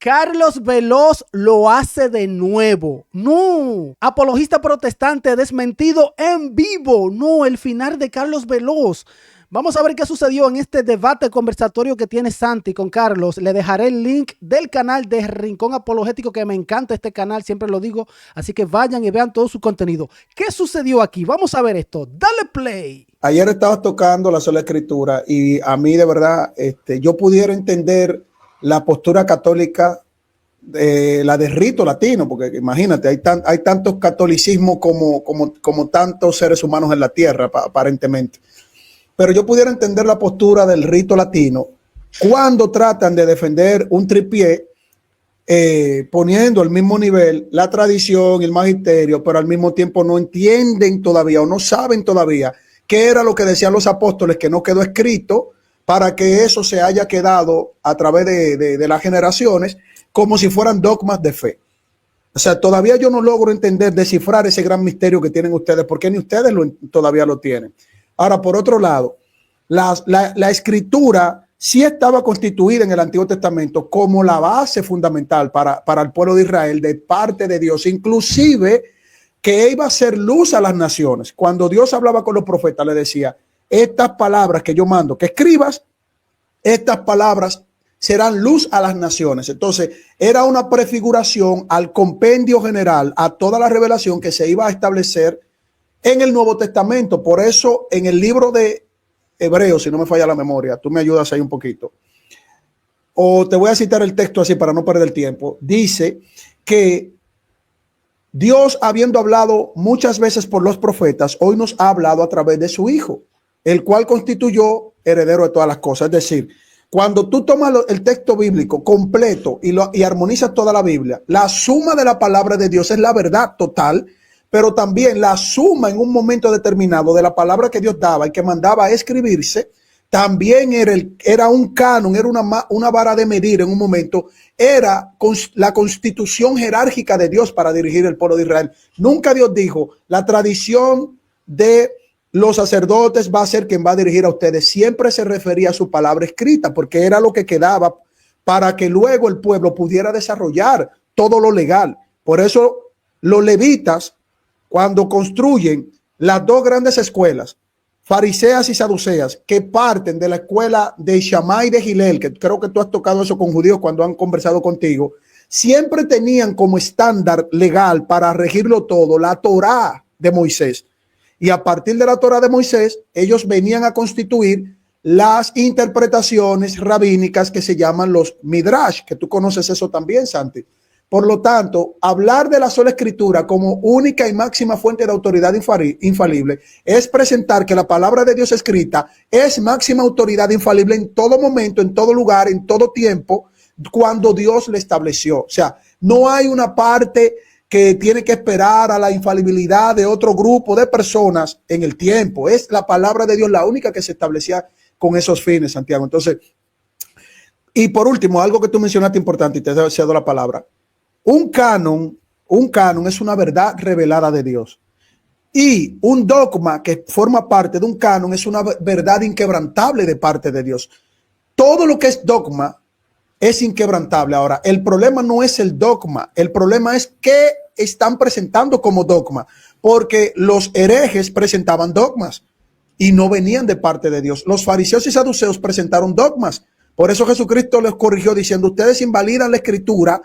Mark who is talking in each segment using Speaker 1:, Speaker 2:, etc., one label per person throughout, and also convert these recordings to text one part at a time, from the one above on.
Speaker 1: Carlos Veloz lo hace de nuevo. No, apologista protestante desmentido en vivo. No, el final de Carlos Veloz. Vamos a ver qué sucedió en este debate conversatorio que tiene Santi con Carlos. Le dejaré el link del canal de Rincón Apologético, que me encanta este canal, siempre lo digo. Así que vayan y vean todo su contenido. ¿Qué sucedió aquí? Vamos a ver esto. Dale play.
Speaker 2: Ayer estabas tocando la sola escritura y a mí de verdad yo pudiera entender la postura católica, la de rito latino, porque imagínate, hay tantos catolicismos como tantos seres humanos en la tierra, aparentemente. Pero yo pudiera entender la postura del rito latino cuando tratan de defender un tripié, poniendo al mismo nivel la tradición y el magisterio, pero al mismo tiempo no entienden todavía o no saben todavía qué era lo que decían los apóstoles, que no quedó escrito, para que eso se haya quedado a través de las generaciones como si fueran dogmas de fe. O sea, todavía yo no logro entender, descifrar ese gran misterio que tienen ustedes, porque ni ustedes todavía lo tienen. Ahora, por otro lado, la escritura sí estaba constituida en el Antiguo Testamento como la base fundamental para el pueblo de Israel de parte de Dios, inclusive que iba a ser luz a las naciones. Cuando Dios hablaba con los profetas, le decía: estas palabras que yo mando que escribas, estas palabras serán luz a las naciones. Entonces, era una prefiguración al compendio general, a toda la revelación que se iba a establecer en el Nuevo Testamento. Por eso, en el libro de Hebreos, si no me falla la memoria, tú me ayudas ahí un poquito, o te voy a citar el texto así para no perder el tiempo, dice que Dios, habiendo hablado muchas veces por los profetas, hoy nos ha hablado a través de su Hijo, el cual constituyó heredero de todas las cosas. Es decir, cuando tú tomas el texto bíblico completo y armonizas toda la Biblia, la suma de la palabra de Dios es la verdad total, pero también la suma en un momento determinado de la palabra que Dios daba y que mandaba a escribirse, también era un canon, era una vara de medir en un momento, era la constitución jerárquica de Dios para dirigir el pueblo de Israel. Nunca Dios dijo: la tradición de los sacerdotes va a ser quien va a dirigir a ustedes. Siempre se refería a su palabra escrita, porque era lo que quedaba para que luego el pueblo pudiera desarrollar todo lo legal. Por eso los levitas, cuando construyen las dos grandes escuelas, fariseas y saduceas, que parten de la escuela de Shammai y de Gilel, que creo que tú has tocado eso con judíos cuando han conversado contigo, siempre tenían como estándar legal para regirlo todo la Torá de Moisés. Y a partir de la Torá de Moisés, ellos venían a constituir las interpretaciones rabínicas que se llaman los Midrash, que tú conoces eso también, Santi. Por lo tanto, hablar de la sola escritura como única y máxima fuente de autoridad infalible es presentar que la palabra de Dios escrita es máxima autoridad infalible en todo momento, en todo lugar, en todo tiempo, cuando Dios le estableció. O sea, no hay una parte que tiene que esperar a la infalibilidad de otro grupo de personas en el tiempo. Es la palabra de Dios la única que se establecía con esos fines, Santiago. Entonces, y por último, algo que tú mencionaste importante, y te cedo la palabra. Un canon es una verdad revelada de Dios. Y un dogma que forma parte de un canon es una verdad inquebrantable de parte de Dios. Todo lo que es dogma es inquebrantable. Ahora, el problema no es el dogma, el problema es qué están presentando como dogma, porque los herejes presentaban dogmas y no venían de parte de Dios. Los fariseos y saduceos presentaron dogmas. Por eso Jesucristo les corrigió diciendo: ustedes invalidan la escritura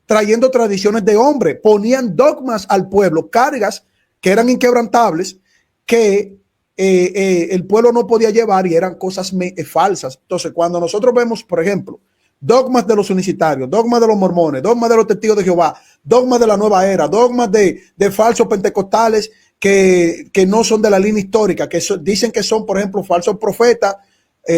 Speaker 2: trayendo tradiciones de hombre. Ponían dogmas al pueblo, cargas que eran inquebrantables, que el pueblo no podía llevar y eran cosas falsas. Entonces, cuando nosotros vemos, por ejemplo, dogmas de los unicitarios, dogmas de los mormones, dogmas de los testigos de Jehová, dogmas de la nueva era, dogmas de falsos pentecostales que no son de la línea histórica, que dicen que son, por ejemplo, falsos profetas,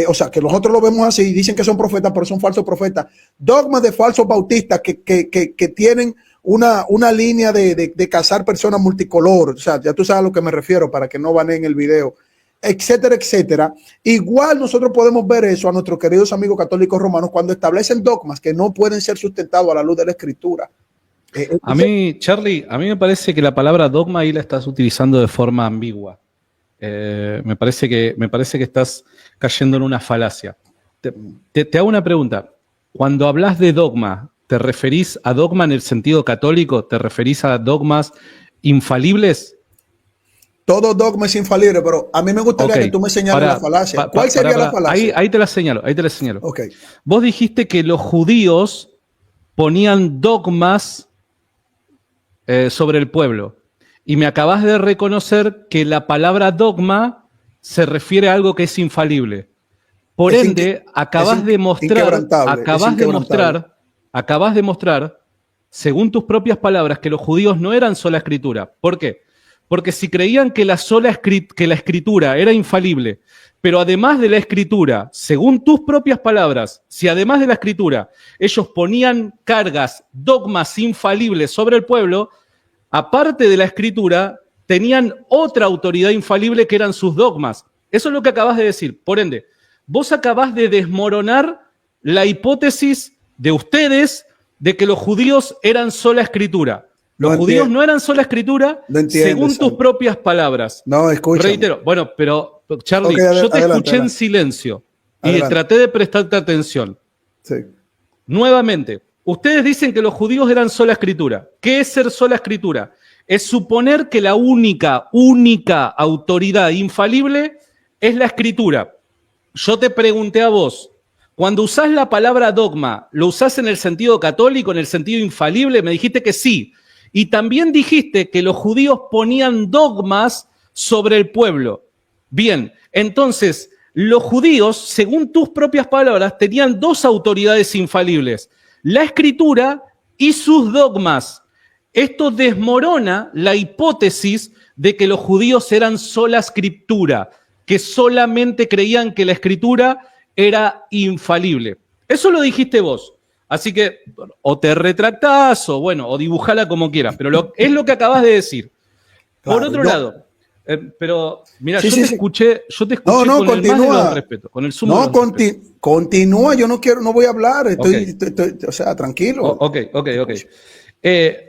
Speaker 2: o sea, que nosotros lo vemos así, dicen que son profetas, pero son falsos profetas. Dogmas de falsos bautistas que tienen una línea de cazar personas multicolor. O sea, ya tú sabes a lo que me refiero para que no baneen el video, etcétera, etcétera. Igual nosotros podemos ver eso a nuestros queridos amigos católicos romanos cuando establecen dogmas que no pueden ser sustentados a la luz de la escritura.
Speaker 3: A mí, Charlie, a mí me parece que la palabra dogma ahí la estás utilizando de forma ambigua. Me parece que estás cayendo en una falacia. Te hago una pregunta. Cuando hablas de dogma, ¿te referís a dogma en el sentido católico? ¿Te referís a dogmas infalibles?
Speaker 2: Todo dogma es infalible, pero a mí me gustaría que tú me señales la falacia. ¿Cuál sería la falacia?
Speaker 3: Ahí te la señalo, ahí te la señalo.
Speaker 2: Okay.
Speaker 3: Vos dijiste que los judíos ponían dogmas sobre el pueblo. Y me acabas de reconocer que la palabra dogma se refiere a algo que es infalible. Por ende, acabas de mostrar, según tus propias palabras, que los judíos no eran sola escritura. ¿Por qué? Porque si creían que la escritura era infalible, pero además de la escritura, según tus propias palabras, si además de la escritura ellos ponían cargas, dogmas infalibles sobre el pueblo, aparte de la escritura, tenían otra autoridad infalible que eran sus dogmas. Eso es lo que acabas de decir. Por ende, vos acabás de desmoronar la hipótesis de ustedes de que los judíos eran sola escritura. Los judíos no eran sola escritura, según tus propias palabras.
Speaker 2: No, escucha.
Speaker 3: Reitero, bueno, pero Charlie, yo te escuché en silencio y traté de prestarte atención.
Speaker 2: Sí.
Speaker 3: Nuevamente, ustedes dicen que los judíos eran sola escritura. ¿Qué es ser sola escritura? Es suponer que la única autoridad infalible es la escritura. Yo te pregunté a vos, cuando usás la palabra dogma, ¿lo usás en el sentido católico, en el sentido infalible? Me dijiste que sí. Y también dijiste que los judíos ponían dogmas sobre el pueblo. Bien, entonces, los judíos, según tus propias palabras, tenían dos autoridades infalibles, la escritura y sus dogmas. Esto desmorona la hipótesis de que los judíos eran sola escritura, que solamente creían que la escritura era infalible. Eso lo dijiste vos. Así que o te retractás o bueno, o dibujala como quieras, pero es lo que acabas de decir. Claro, por otro lado, pero mira, yo te escuché con el más respeto, con el sumo respeto.
Speaker 2: Continúa, yo no voy a hablar, estoy, o sea, tranquilo.
Speaker 3: Ok.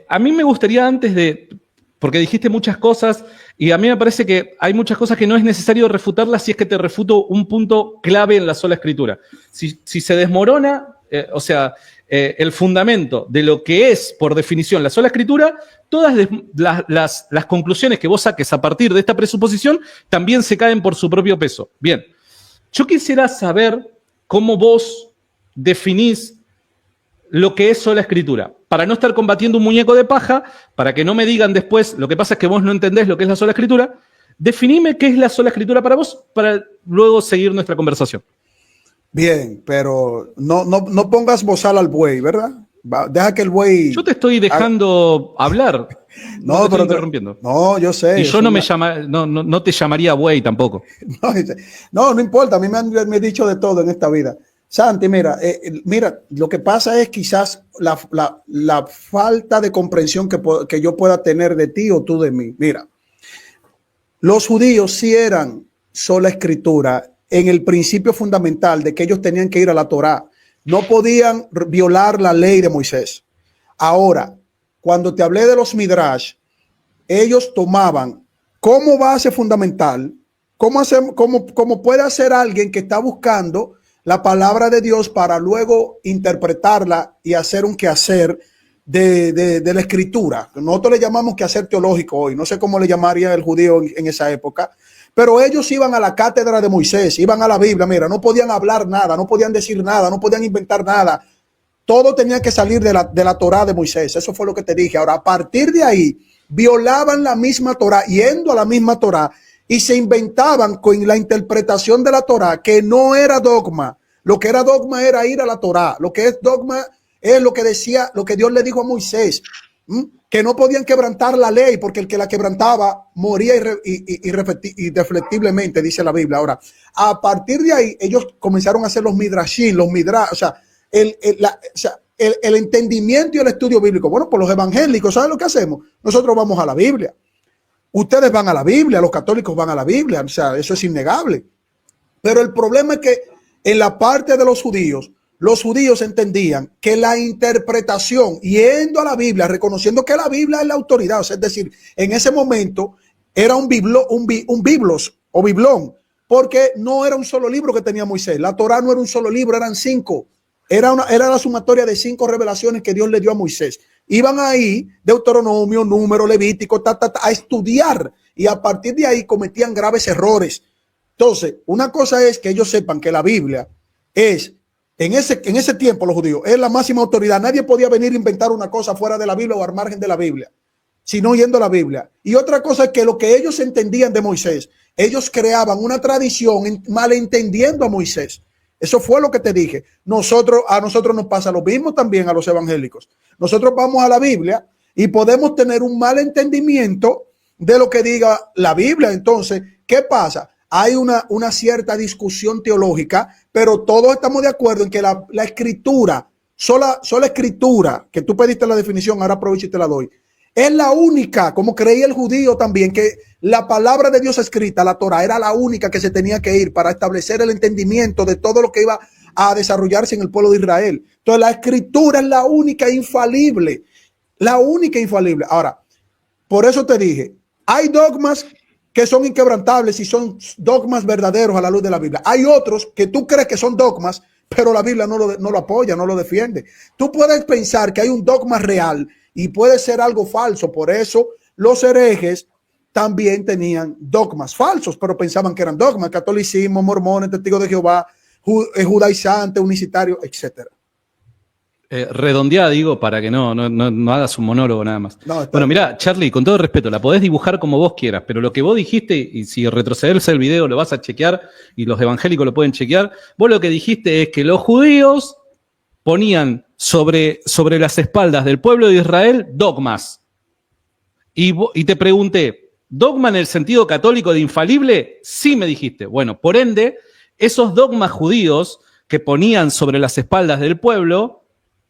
Speaker 3: A mí me gustaría porque dijiste muchas cosas y a mí me parece que hay muchas cosas que no es necesario refutarlas si es que te refuto un punto clave en la sola escritura. Si se desmorona, el fundamento de lo que es, por definición, la sola escritura, todas las conclusiones que vos saques a partir de esta presuposición también se caen por su propio peso. Bien, yo quisiera saber cómo vos definís lo que es sola escritura, para no estar combatiendo un muñeco de paja, para que no me digan después, lo que pasa es que vos no entendés lo que es la sola escritura. Definime qué es la sola escritura para vos, para luego seguir nuestra conversación.
Speaker 2: Bien, pero no pongas bozal al buey, ¿verdad? Deja que el buey...
Speaker 3: Yo te estoy dejando hablar.
Speaker 2: No,
Speaker 3: te estoy interrumpiendo.
Speaker 2: No, yo sé.
Speaker 3: Y yo no te llamaría buey tampoco.
Speaker 2: No importa, a mí me han dicho de todo en esta vida. Santi, mira, lo que pasa es quizás la falta de comprensión que yo pueda tener de ti o tú de mí. Mira, los judíos sí eran sola escritura en el principio fundamental de que ellos tenían que ir a la Torá. No podían violar la ley de Moisés. Ahora, cuando te hablé de los Midrash, ellos tomaban como base fundamental, cómo puede hacer alguien que está buscando la palabra de Dios para luego interpretarla y hacer un quehacer de la escritura. Nosotros le llamamos quehacer teológico hoy. No sé cómo le llamaría el judío en esa época. Pero ellos iban a la cátedra de Moisés, iban a la Biblia, mira, no podían hablar nada, no podían decir nada, no podían inventar nada. Todo tenía que salir de la Torá de Moisés. Eso fue lo que te dije. Ahora, a partir de ahí, violaban la misma Torá, yendo a la misma Torá, y se inventaban con la interpretación de la Torá, que no era dogma. Lo que era dogma era ir a la Torá. Lo que es dogma es lo que decía, lo que Dios le dijo a Moisés. Que no podían quebrantar la ley porque el que la quebrantaba moría irreflectiblemente, dice la Biblia. Ahora, a partir de ahí, ellos comenzaron a hacer los midrashim, o sea, el entendimiento y el estudio bíblico. Bueno, por los evangélicos, ¿saben lo que hacemos? Nosotros vamos a la Biblia. Ustedes van a la Biblia, los católicos van a la Biblia, o sea, eso es innegable. Pero el problema es que en la parte de los judíos entendían que la interpretación, yendo a la Biblia, reconociendo que la Biblia es la autoridad, o sea, es decir, en ese momento era un biblos o biblón, porque no era un solo libro que tenía Moisés. La Torá no era un solo libro, eran 5. Era la sumatoria de 5 revelaciones que Dios le dio a Moisés. Iban ahí, Deuteronomio, Número, Levítico, a estudiar, y a partir de ahí cometían graves errores. Entonces, una cosa es que ellos sepan que la Biblia es, en ese tiempo los judíos, es la máxima autoridad. Nadie podía venir a inventar una cosa fuera de la Biblia o al margen de la Biblia, sino yendo a la Biblia. Y otra cosa es que lo que ellos entendían de Moisés, ellos creaban una tradición malentendiendo a Moisés. Eso fue lo que te dije. A nosotros nos pasa lo mismo también a los evangélicos. Nosotros vamos a la Biblia y podemos tener un mal entendimiento de lo que diga la Biblia. Entonces, ¿qué pasa? Hay una cierta discusión teológica, pero todos estamos de acuerdo en que la escritura, sola escritura, que tú pediste la definición, ahora aprovecho y te la doy, es la única, como creía el judío también, que la palabra de Dios escrita, la Torah, era la única que se tenía que ir para establecer el entendimiento de todo lo que iba a desarrollarse en el pueblo de Israel. Entonces la escritura es la única infalible, la única infalible. Ahora, por eso te dije, hay dogmas que son inquebrantables y son dogmas verdaderos a la luz de la Biblia. Hay otros que tú crees que son dogmas, pero la Biblia no lo apoya, no lo defiende. Tú puedes pensar que hay un dogma real y puede ser algo falso. Por eso los herejes también tenían dogmas falsos, pero pensaban que eran dogmas: catolicismo, mormones, testigos de Jehová, judaizante, unicitario, etcétera.
Speaker 3: Redondeada, digo, para que no hagas un monólogo nada más. Bueno, mirá, Charlie, con todo respeto, la podés dibujar como vos quieras, pero lo que vos dijiste, y si retrocedes el video lo vas a chequear, y los evangélicos lo pueden chequear, vos lo que dijiste es que los judíos ponían sobre las espaldas del pueblo de Israel dogmas. Y te pregunté, ¿dogma en el sentido católico de infalible? Sí, me dijiste. Bueno, por ende, esos dogmas judíos que ponían sobre las espaldas del pueblo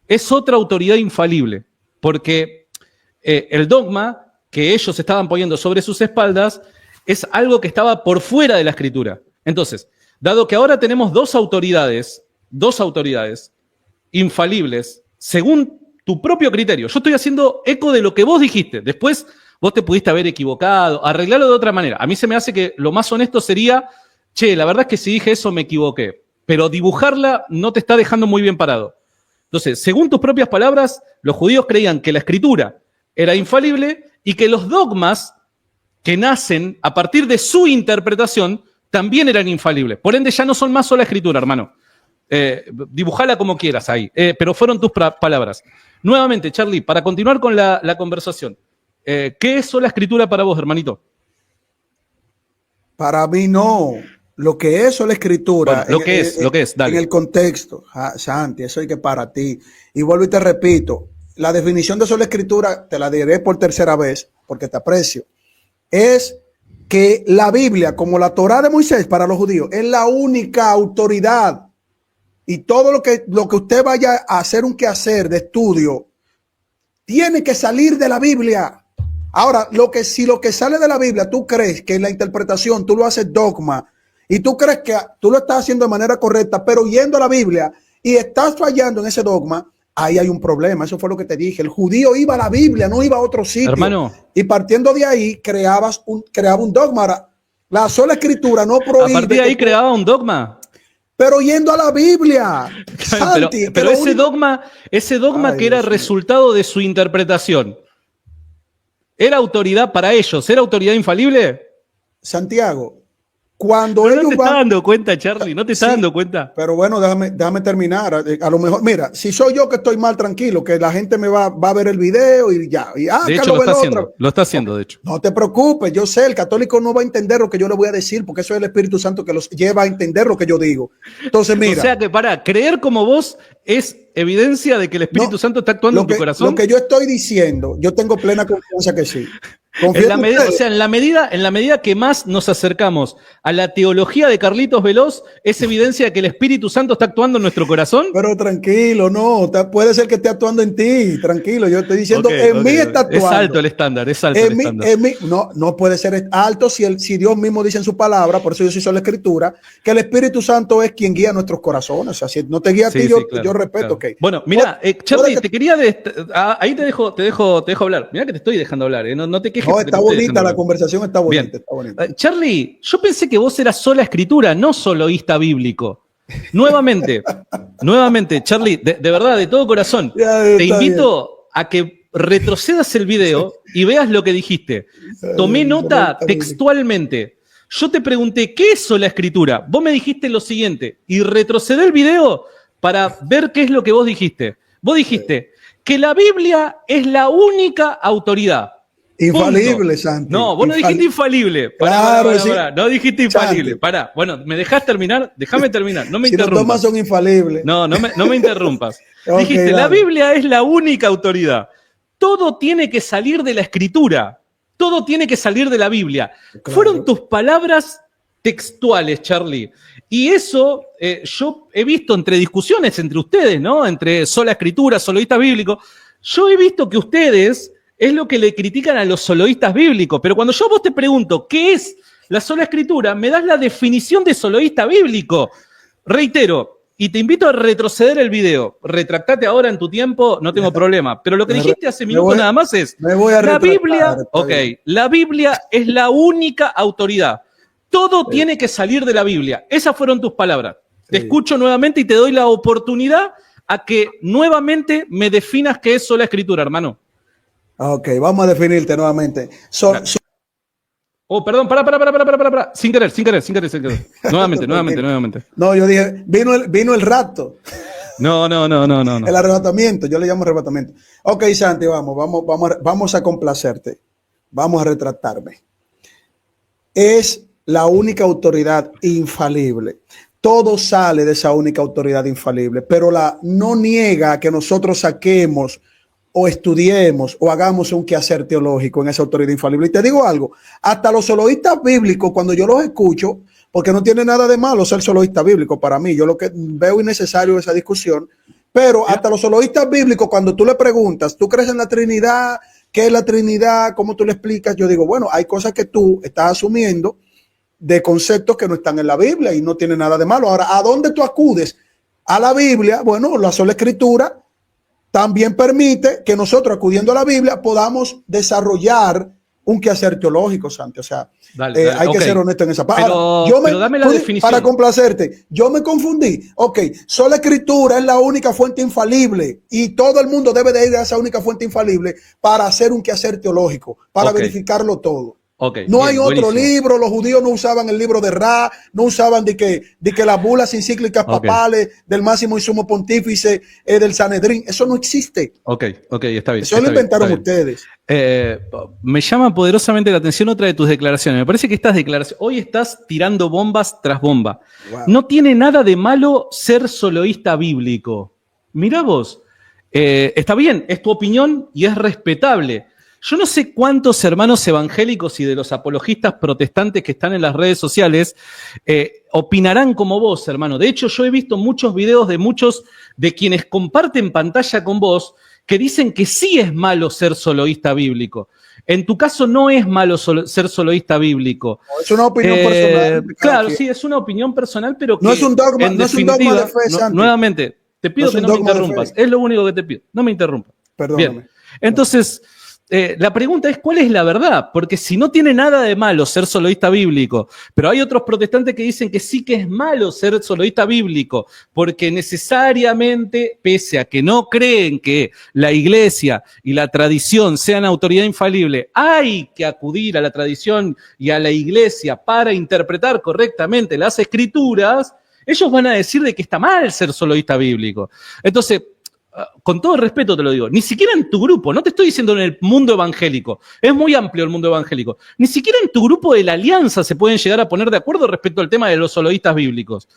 Speaker 3: es otra autoridad infalible, porque el dogma que ellos estaban poniendo sobre sus espaldas es algo que estaba por fuera de la escritura. Entonces, dado que ahora tenemos dos autoridades infalibles, según tu propio criterio, yo estoy haciendo eco de lo que vos dijiste, después vos te pudiste haber equivocado, arreglarlo de otra manera. A mí se me hace que lo más honesto sería, che, la verdad es que si dije eso me equivoqué, pero dibujarla no te está dejando muy bien parado. Entonces, según tus propias palabras, los judíos creían que la escritura era infalible y que los dogmas que nacen a partir de su interpretación también eran infalibles. Por ende, ya no son más sola escritura, hermano. Dibujala como quieras ahí, pero fueron tus palabras. Nuevamente, Charlie, para continuar con la conversación, ¿qué es sola escritura para vos, hermanito?
Speaker 2: Para mí no. Lo que es la escritura,
Speaker 3: bueno, lo que es, dale.
Speaker 2: En el contexto, Santi, eso es que para ti. Y vuelvo y te repito, la definición de sola escritura, te la diré por tercera vez, porque te aprecio, es que la Biblia, como la Torá de Moisés para los judíos, es la única autoridad. Y todo lo que usted vaya a hacer un quehacer de estudio, tiene que salir de la Biblia. Ahora, si lo que sale de la Biblia, tú crees que en la interpretación tú lo haces dogma, y tú crees que tú lo estás haciendo de manera correcta, pero yendo a la Biblia y estás fallando en ese dogma, ahí hay un problema. Eso fue lo que te dije. El judío iba a la Biblia, no iba a otro sitio.
Speaker 3: Hermano.
Speaker 2: Y partiendo de ahí, creaba un dogma. La sola escritura no prohíbe.
Speaker 3: A partir de ahí creaba un dogma.
Speaker 2: Pero yendo a la Biblia. Santi,
Speaker 3: pero ese dogma que era resultado de su interpretación, ¿era autoridad para ellos? ¿Era autoridad infalible?
Speaker 2: Santiago, cuando
Speaker 3: pero
Speaker 2: ellos
Speaker 3: no te estás dando cuenta, Charlie, no te estás dando cuenta.
Speaker 2: Pero bueno, déjame terminar. A lo mejor, mira, si soy yo que estoy mal, tranquilo, que la gente me va a ver el video y ya.
Speaker 3: De hecho, lo está haciendo, de hecho.
Speaker 2: No te preocupes, yo sé, el católico no va a entender lo que yo le voy a decir, porque eso es el Espíritu Santo que los lleva a entender lo que yo digo. Entonces, mira.
Speaker 3: O sea que creer como vos es evidencia de que el Espíritu Santo está actuando en tu corazón.
Speaker 2: Lo que yo estoy diciendo, yo tengo plena confianza que sí.
Speaker 3: En la medida que más nos acercamos a la teología de Carlitos Veloz, es evidencia de que el Espíritu Santo está actuando en nuestro corazón.
Speaker 2: Pero tranquilo, no, puede ser que esté actuando en ti, tranquilo, yo estoy diciendo, en mí está actuando.
Speaker 3: Es alto el estándar,
Speaker 2: No puede ser alto si Dios mismo dice en su palabra, por eso yo soy la escritura, que el Espíritu Santo es quien guía nuestros corazones. O sea, si no te guía a ti, claro, yo respeto.
Speaker 3: Claro. Okay. Bueno, mira, Charlie, te quería ahí te dejo hablar. Mira que te estoy dejando hablar, no te quejes.
Speaker 2: No, está bonita la conversación, está bonita.
Speaker 3: Charlie, yo pensé que vos eras sola escritura, no soloísta bíblico. Nuevamente, Charlie, de verdad, de todo corazón, te invito a que retrocedas el video y veas lo que dijiste. Tomé nota textualmente. Yo te pregunté, ¿qué es sola escritura? Vos me dijiste lo siguiente, y retrocedé el video para ver qué es lo que vos dijiste. Vos dijiste que la Biblia es la única autoridad.
Speaker 2: Infalible, Santi.
Speaker 3: No, vos no dijiste infalible. Pará. No dijiste infalible.
Speaker 2: Santi.
Speaker 3: Pará. Bueno, ¿me dejás terminar? Déjame terminar. No me
Speaker 2: si
Speaker 3: interrumpas.
Speaker 2: los tomas son infalibles.
Speaker 3: No me interrumpas.
Speaker 2: Okay,
Speaker 3: dijiste,
Speaker 2: dale.
Speaker 3: la Biblia es la única autoridad. Todo tiene que salir de la Escritura. Todo tiene que salir de la Biblia. Claro. Fueron tus palabras textuales, Charlie. Y eso yo he visto entre discusiones entre ustedes, ¿no? Entre sola escritura, soloístas bíblicos. Yo he visto que ustedes es lo que le critican a los soloístas bíblicos. Pero cuando yo a vos te pregunto qué es la sola escritura, me das la definición de soloísta bíblico. Reitero, y te invito a retroceder el video. Retractate ahora en tu tiempo, no tengo problema. Pero lo que dijiste hace minutos nada más es, la Biblia, la Biblia es la única autoridad. Todo tiene que salir de la Biblia. Esas fueron tus palabras. Te escucho nuevamente y te doy la oportunidad a que nuevamente me definas qué es sola escritura, hermano.
Speaker 2: Ok, vamos a definirte nuevamente.
Speaker 3: Oh, perdón, para. Sin querer. Nuevamente.
Speaker 2: No, yo dije, vino el rapto.
Speaker 3: No.
Speaker 2: El arrebatamiento, yo le llamo arrebatamiento. Ok, Santi, vamos a complacerte. Vamos a retratarme. Es la única autoridad infalible. Todo sale de esa única autoridad infalible, pero no niega que nosotros saquemos o estudiemos o hagamos un quehacer teológico en esa autoridad infalible. Y te digo algo, hasta los soloístas bíblicos, cuando yo los escucho, porque no tiene nada de malo ser soloísta bíblico para mí, yo lo que veo innecesario esa discusión, pero hasta los soloístas bíblicos, cuando tú le preguntas, ¿tú crees en la Trinidad? ¿Qué es la Trinidad? ¿Cómo tú le explicas? Yo digo, bueno, hay cosas que tú estás asumiendo de conceptos que no están en la Biblia y no tiene nada de malo. Ahora, ¿a dónde tú acudes? A la Biblia. Bueno, la sola escritura también permite que nosotros, acudiendo a la Biblia, podamos desarrollar un quehacer teológico, Santi. O sea, dale, hay que ser honesto en esa parte.
Speaker 3: Pero dame la definición.
Speaker 2: Para complacerte, yo me confundí. Ok, sola escritura es la única fuente infalible y todo el mundo debe de ir a esa única fuente infalible para hacer un quehacer teológico, para verificarlo todo. No hay otro libro, los judíos no usaban el libro de Ra, no usaban de que las bulas encíclicas papales del máximo y sumo pontífice del Sanedrín, eso no existe.
Speaker 3: Ok, está bien.
Speaker 2: Eso lo inventaron ustedes.
Speaker 3: Me llama poderosamente la atención otra de tus declaraciones. Me parece que estas declaraciones, hoy estás tirando bombas tras bomba. Wow. No tiene nada de malo ser soloísta bíblico. Mirá vos, está bien, es tu opinión y es respetable. Yo no sé cuántos hermanos evangélicos y de los apologistas protestantes que están en las redes sociales opinarán como vos, hermano. De hecho, yo he visto muchos videos de muchos de quienes comparten pantalla con vos que dicen que sí es malo ser soloísta bíblico. En tu caso no es malo ser soloísta bíblico.
Speaker 2: Es una opinión personal.
Speaker 3: Claro, sí, es una opinión personal, pero que
Speaker 2: no es un dogma, no es un dogma de fe, Santi.
Speaker 3: Nuevamente, te pido que no me interrumpas. Es lo único que te pido. No me interrumpas.
Speaker 2: Perdóname.
Speaker 3: Bien. Entonces, la pregunta es, ¿cuál es la verdad? Porque si no tiene nada de malo ser soloísta bíblico, pero hay otros protestantes que dicen que sí que es malo ser soloísta bíblico, porque necesariamente, pese a que no creen que la iglesia y la tradición sean autoridad infalible, hay que acudir a la tradición y a la iglesia para interpretar correctamente las escrituras, ellos van a decir de que está mal ser soloísta bíblico. Entonces, con todo respeto te lo digo, ni siquiera en tu grupo, no te estoy diciendo en el mundo evangélico, es muy amplio el mundo evangélico, ni siquiera en tu grupo de la alianza se pueden llegar a poner de acuerdo respecto al tema de los soloístas bíblicos.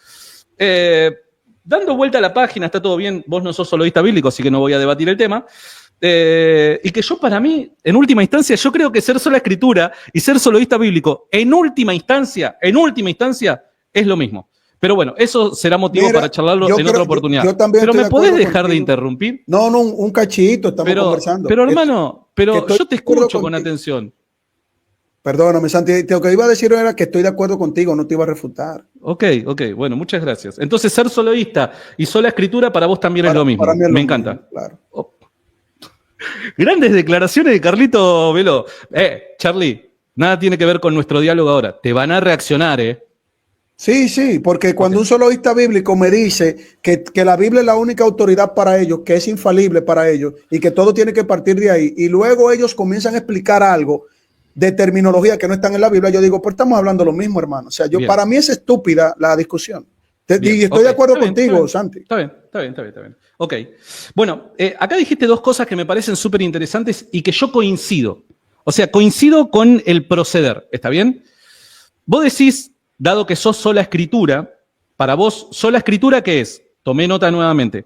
Speaker 3: Dando vuelta a la página, está todo bien, vos no sos soloísta bíblico, así que no voy a debatir el tema, y que yo para mí, en última instancia, yo creo que ser sola escritura y ser soloísta bíblico, en última instancia, es lo mismo. Pero bueno, eso será motivo para charlarlo en otra oportunidad. Pero ¿me podés dejar de interrumpir?
Speaker 2: No, un cachito, estamos conversando.
Speaker 3: Pero hermano, yo te escucho con atención.
Speaker 2: Perdóname, Santi, lo que iba a decir era que estoy de acuerdo contigo, no te iba a refutar.
Speaker 3: Ok, bueno, muchas gracias. Entonces, ser soloísta y sola escritura para vos también es lo mismo. Para mí es lo mismo, encanta.
Speaker 2: Claro.
Speaker 3: Oh. Grandes declaraciones de Carlito Velo. Charlie, nada tiene que ver con nuestro diálogo ahora. Te van a reaccionar,
Speaker 2: Sí, sí, porque cuando un soloísta bíblico me dice que la Biblia es la única autoridad para ellos, que es infalible para ellos y que todo tiene que partir de ahí, y luego ellos comienzan a explicar algo de terminología que no están en la Biblia, yo digo, pues estamos hablando lo mismo, hermano. O sea, para mí es estúpida la discusión. Y estoy de acuerdo contigo, Santi.
Speaker 3: Está bien. Ok. Bueno, acá dijiste dos cosas que me parecen súper interesantes y que yo coincido. O sea, coincido con el proceder. ¿Está bien? Vos decís, dado que sos sola escritura, para vos, sola escritura, ¿qué es? Tomé nota nuevamente.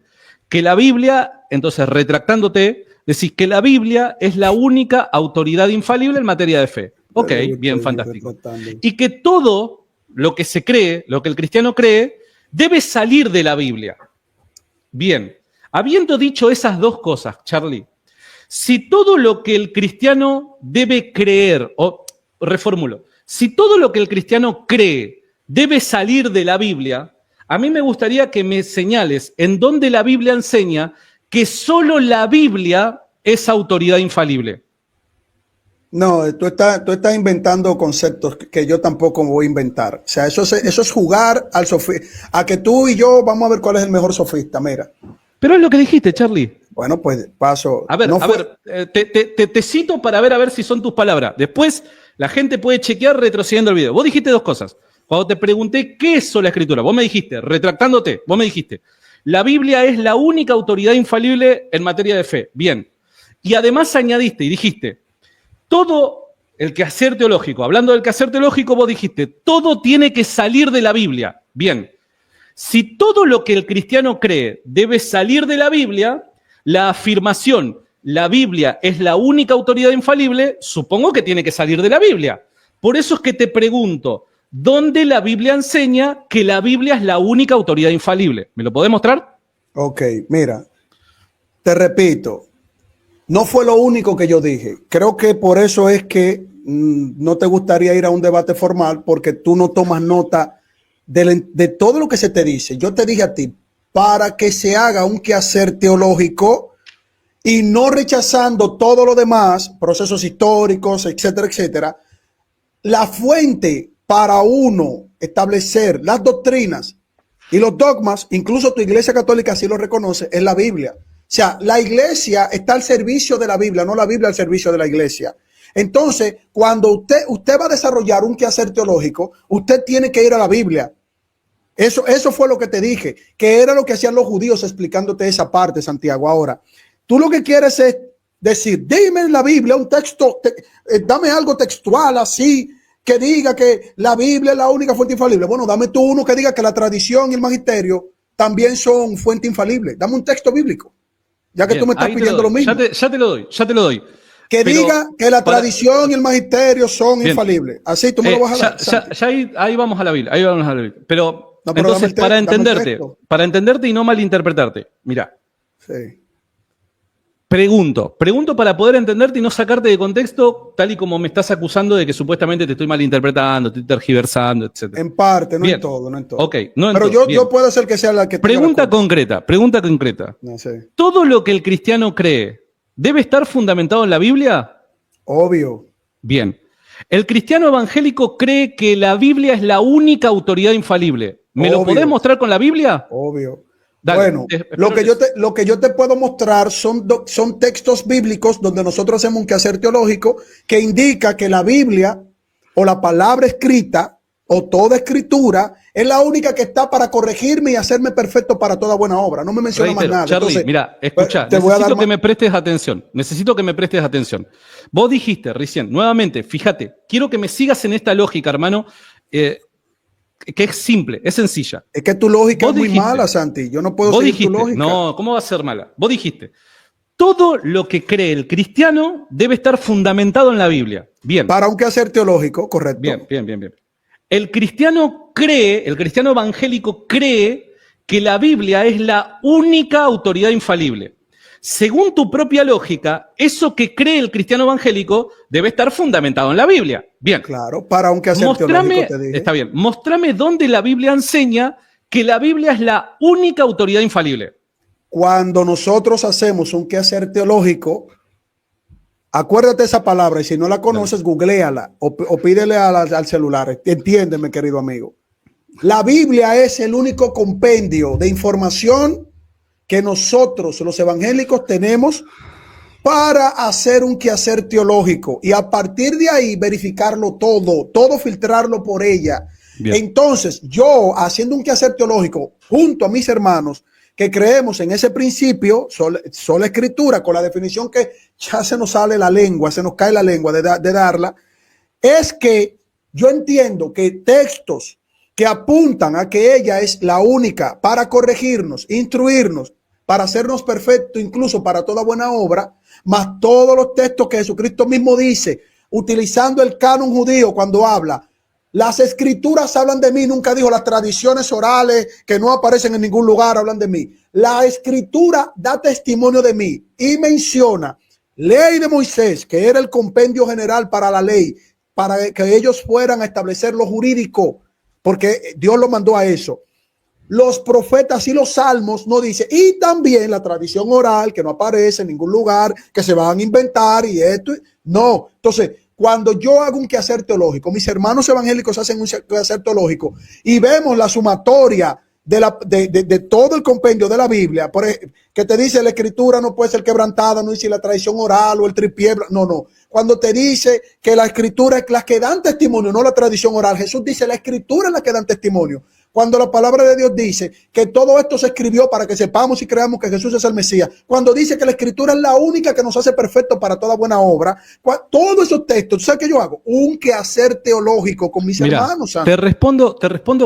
Speaker 3: Que la Biblia, entonces retractándote, decís que la Biblia es la única autoridad infalible en materia de fe. Ok, bien, fantástico. Y que todo lo que se cree, lo que el cristiano cree, debe salir de la Biblia. Bien, habiendo dicho esas dos cosas, Charlie, si todo lo que el cristiano debe creer, o reformulo, si todo lo que el cristiano cree debe salir de la Biblia, a mí me gustaría que me señales en dónde la Biblia enseña que solo la Biblia es autoridad infalible.
Speaker 2: No, tú estás inventando conceptos que yo tampoco voy a inventar. O sea, eso es jugar a que tú y yo vamos a ver cuál es el mejor sofista, mira.
Speaker 3: Pero es lo que dijiste, Charlie.
Speaker 2: Bueno, pues paso.
Speaker 3: A ver, te cito para ver si son tus palabras. Después la gente puede chequear retrocediendo el video. Vos dijiste dos cosas. Cuando te pregunté qué es sola escritura, vos me dijiste, retractándote, vos me dijiste, la Biblia es la única autoridad infalible en materia de fe. Bien. Y además añadiste y dijiste, todo el quehacer teológico, hablando del quehacer teológico, vos dijiste, todo tiene que salir de la Biblia. Bien. Si todo lo que el cristiano cree debe salir de la Biblia, la afirmación, la Biblia es la única autoridad infalible, supongo que tiene que salir de la Biblia. Por eso es que te pregunto, ¿dónde la Biblia enseña que la Biblia es la única autoridad infalible? ¿Me lo podés mostrar?
Speaker 2: Ok, mira, te repito, no fue lo único que yo dije. Creo que por eso es que no te gustaría ir a un debate formal, porque tú no tomas nota de todo lo que se te dice. Yo te dije a ti, para que se haga un quehacer teológico y no rechazando todo lo demás, procesos históricos, etcétera, etcétera, la fuente para uno establecer las doctrinas y los dogmas, incluso tu iglesia católica así lo reconoce, es la Biblia. O sea, la iglesia está al servicio de la Biblia, no la Biblia al servicio de la iglesia. Entonces, cuando usted va a desarrollar un quehacer teológico, usted tiene que ir a la Biblia. Eso fue lo que te dije, que era lo que hacían los judíos explicándote esa parte, Santiago. Ahora, tú lo que quieres es decir, dime en la Biblia un texto, dame algo textual así, que diga que la Biblia es la única fuente infalible. Bueno, dame tú uno que diga que la tradición y el magisterio también son fuente infalible. Dame un texto bíblico, ya que
Speaker 3: Bien,
Speaker 2: tú me estás pidiendo lo mismo.
Speaker 3: Ya te lo doy.
Speaker 2: Que diga que la tradición y el magisterio son infalibles. Así tú me lo vas a dar.
Speaker 3: Ahí vamos a la Biblia. Pero
Speaker 2: no,
Speaker 3: entonces, para entenderte y no malinterpretarte, mira.
Speaker 2: Sí.
Speaker 3: Pregunto para poder entenderte y no sacarte de contexto, tal y como me estás acusando de que supuestamente te estoy malinterpretando, te estoy tergiversando, etc.
Speaker 2: En parte, no
Speaker 3: bien.
Speaker 2: En todo, no en todo.
Speaker 3: Ok, no en
Speaker 2: pero
Speaker 3: todo.
Speaker 2: Yo puedo hacer que sea la que...
Speaker 3: Pregunta concreta.
Speaker 2: No sé.
Speaker 3: ¿Todo lo que el cristiano cree debe estar fundamentado en la Biblia?
Speaker 2: Obvio.
Speaker 3: Bien. El cristiano evangélico cree que la Biblia es la única autoridad infalible. ¿Me lo podés mostrar con la Biblia?
Speaker 2: Obvio.
Speaker 3: Dale,
Speaker 2: bueno, lo que yo te puedo mostrar son textos bíblicos donde nosotros hacemos un quehacer teológico que indica que la Biblia o la palabra escrita o toda escritura es la única que está para corregirme y hacerme perfecto para toda buena obra. No me menciona más nada.
Speaker 3: Charlie, entonces, mira, escucha, necesito que me prestes atención. Vos dijiste recién, nuevamente, fíjate, quiero que me sigas en esta lógica, hermano, que es simple, es sencilla.
Speaker 2: Es que tu lógica es muy mala, Santi. Yo no puedo seguir tu lógica.
Speaker 3: No, ¿cómo va a ser mala? Vos dijiste, todo lo que cree el cristiano debe estar fundamentado en la Biblia. Bien.
Speaker 2: Para un quehacer teológico, correcto.
Speaker 3: Bien. El cristiano evangélico cree que la Biblia es la única autoridad infalible. Según tu propia lógica, eso que cree el cristiano evangélico debe estar fundamentado en la Biblia. Bien.
Speaker 2: Claro, para un quehacer teológico te dije.
Speaker 3: Está bien. Mostrame dónde la Biblia enseña que la Biblia es la única autoridad infalible.
Speaker 2: Cuando nosotros hacemos un quehacer teológico, acuérdate esa palabra y si no la conoces, googléala o pídele al celular. Entiéndeme, querido amigo. La Biblia es el único compendio de información que nosotros, los evangélicos, tenemos para hacer un quehacer teológico y a partir de ahí verificarlo todo filtrarlo por ella. Bien. Entonces, yo haciendo un quehacer teológico junto a mis hermanos que creemos en ese principio, sola escritura, con la definición que ya se nos sale la lengua, se nos cae la lengua de darla, es que yo entiendo que textos que apuntan a que ella es la única para corregirnos, instruirnos, para hacernos perfectos, incluso para toda buena obra, más todos los textos que Jesucristo mismo dice, utilizando el canon judío cuando habla, las escrituras hablan de mí, nunca dijo las tradiciones orales que no aparecen en ningún lugar hablan de mí. La escritura da testimonio de mí y menciona ley de Moisés, que era el compendio general para la ley, para que ellos fueran a establecer lo jurídico, porque Dios lo mandó a eso. Los profetas y los salmos no dice, y también la tradición oral que no aparece en ningún lugar, que se van a inventar y esto, no. Entonces, cuando yo hago un quehacer teológico, mis hermanos evangélicos hacen un quehacer teológico y vemos la sumatoria de todo el compendio de la Biblia, que te dice la escritura no puede ser quebrantada, no dice la tradición oral o el tripié, no. Cuando te dice que la escritura es la que dan testimonio, no la tradición oral, Jesús dice la escritura es la que dan testimonio. Cuando la palabra de Dios dice que todo esto se escribió para que sepamos y creamos que Jesús es el Mesías, cuando dice que la escritura es la única que nos hace perfectos para toda buena obra, todos esos textos, ¿sabes qué yo hago? Un quehacer teológico con mis hermanos.
Speaker 3: Te respondo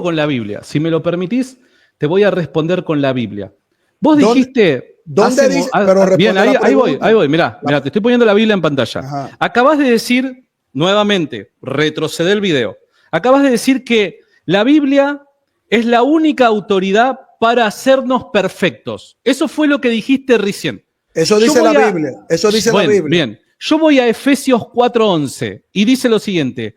Speaker 3: con la Biblia. Si me lo permitís, te voy a responder con la Biblia. Vos dijiste...
Speaker 2: ¿Dónde dice?
Speaker 3: Bien, ahí voy. Mirá, te estoy poniendo la Biblia en pantalla. Ajá. Acabas de decir, nuevamente, retroceder el video. Acabas de decir que la Biblia es la única autoridad para hacernos perfectos. Eso fue lo que dijiste recién.
Speaker 2: Eso dice la Biblia. Eso dice la Biblia.
Speaker 3: Bien. Yo voy a Efesios 4:11 y dice lo siguiente.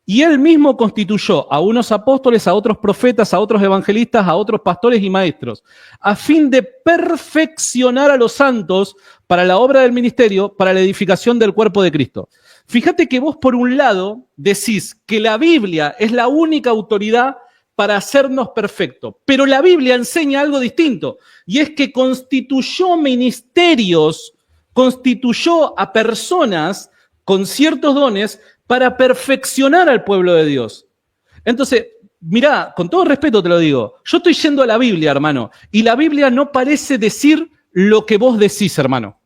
Speaker 3: Y él mismo constituyó a unos apóstoles, a otros profetas, a otros evangelistas, a otros pastores y maestros, a fin de perfeccionar a los santos para la obra del ministerio, para la edificación del cuerpo de Cristo. Fíjate que vos, por un lado, decís que la Biblia es la única autoridad para hacernos perfectos. Pero la Biblia enseña algo distinto, y es que constituyó ministerios, constituyó a personas con ciertos dones para perfeccionar al pueblo de Dios. Entonces, mirá, con todo respeto te lo digo, yo estoy yendo a la Biblia, hermano, y la Biblia no parece decir lo que vos decís, hermano.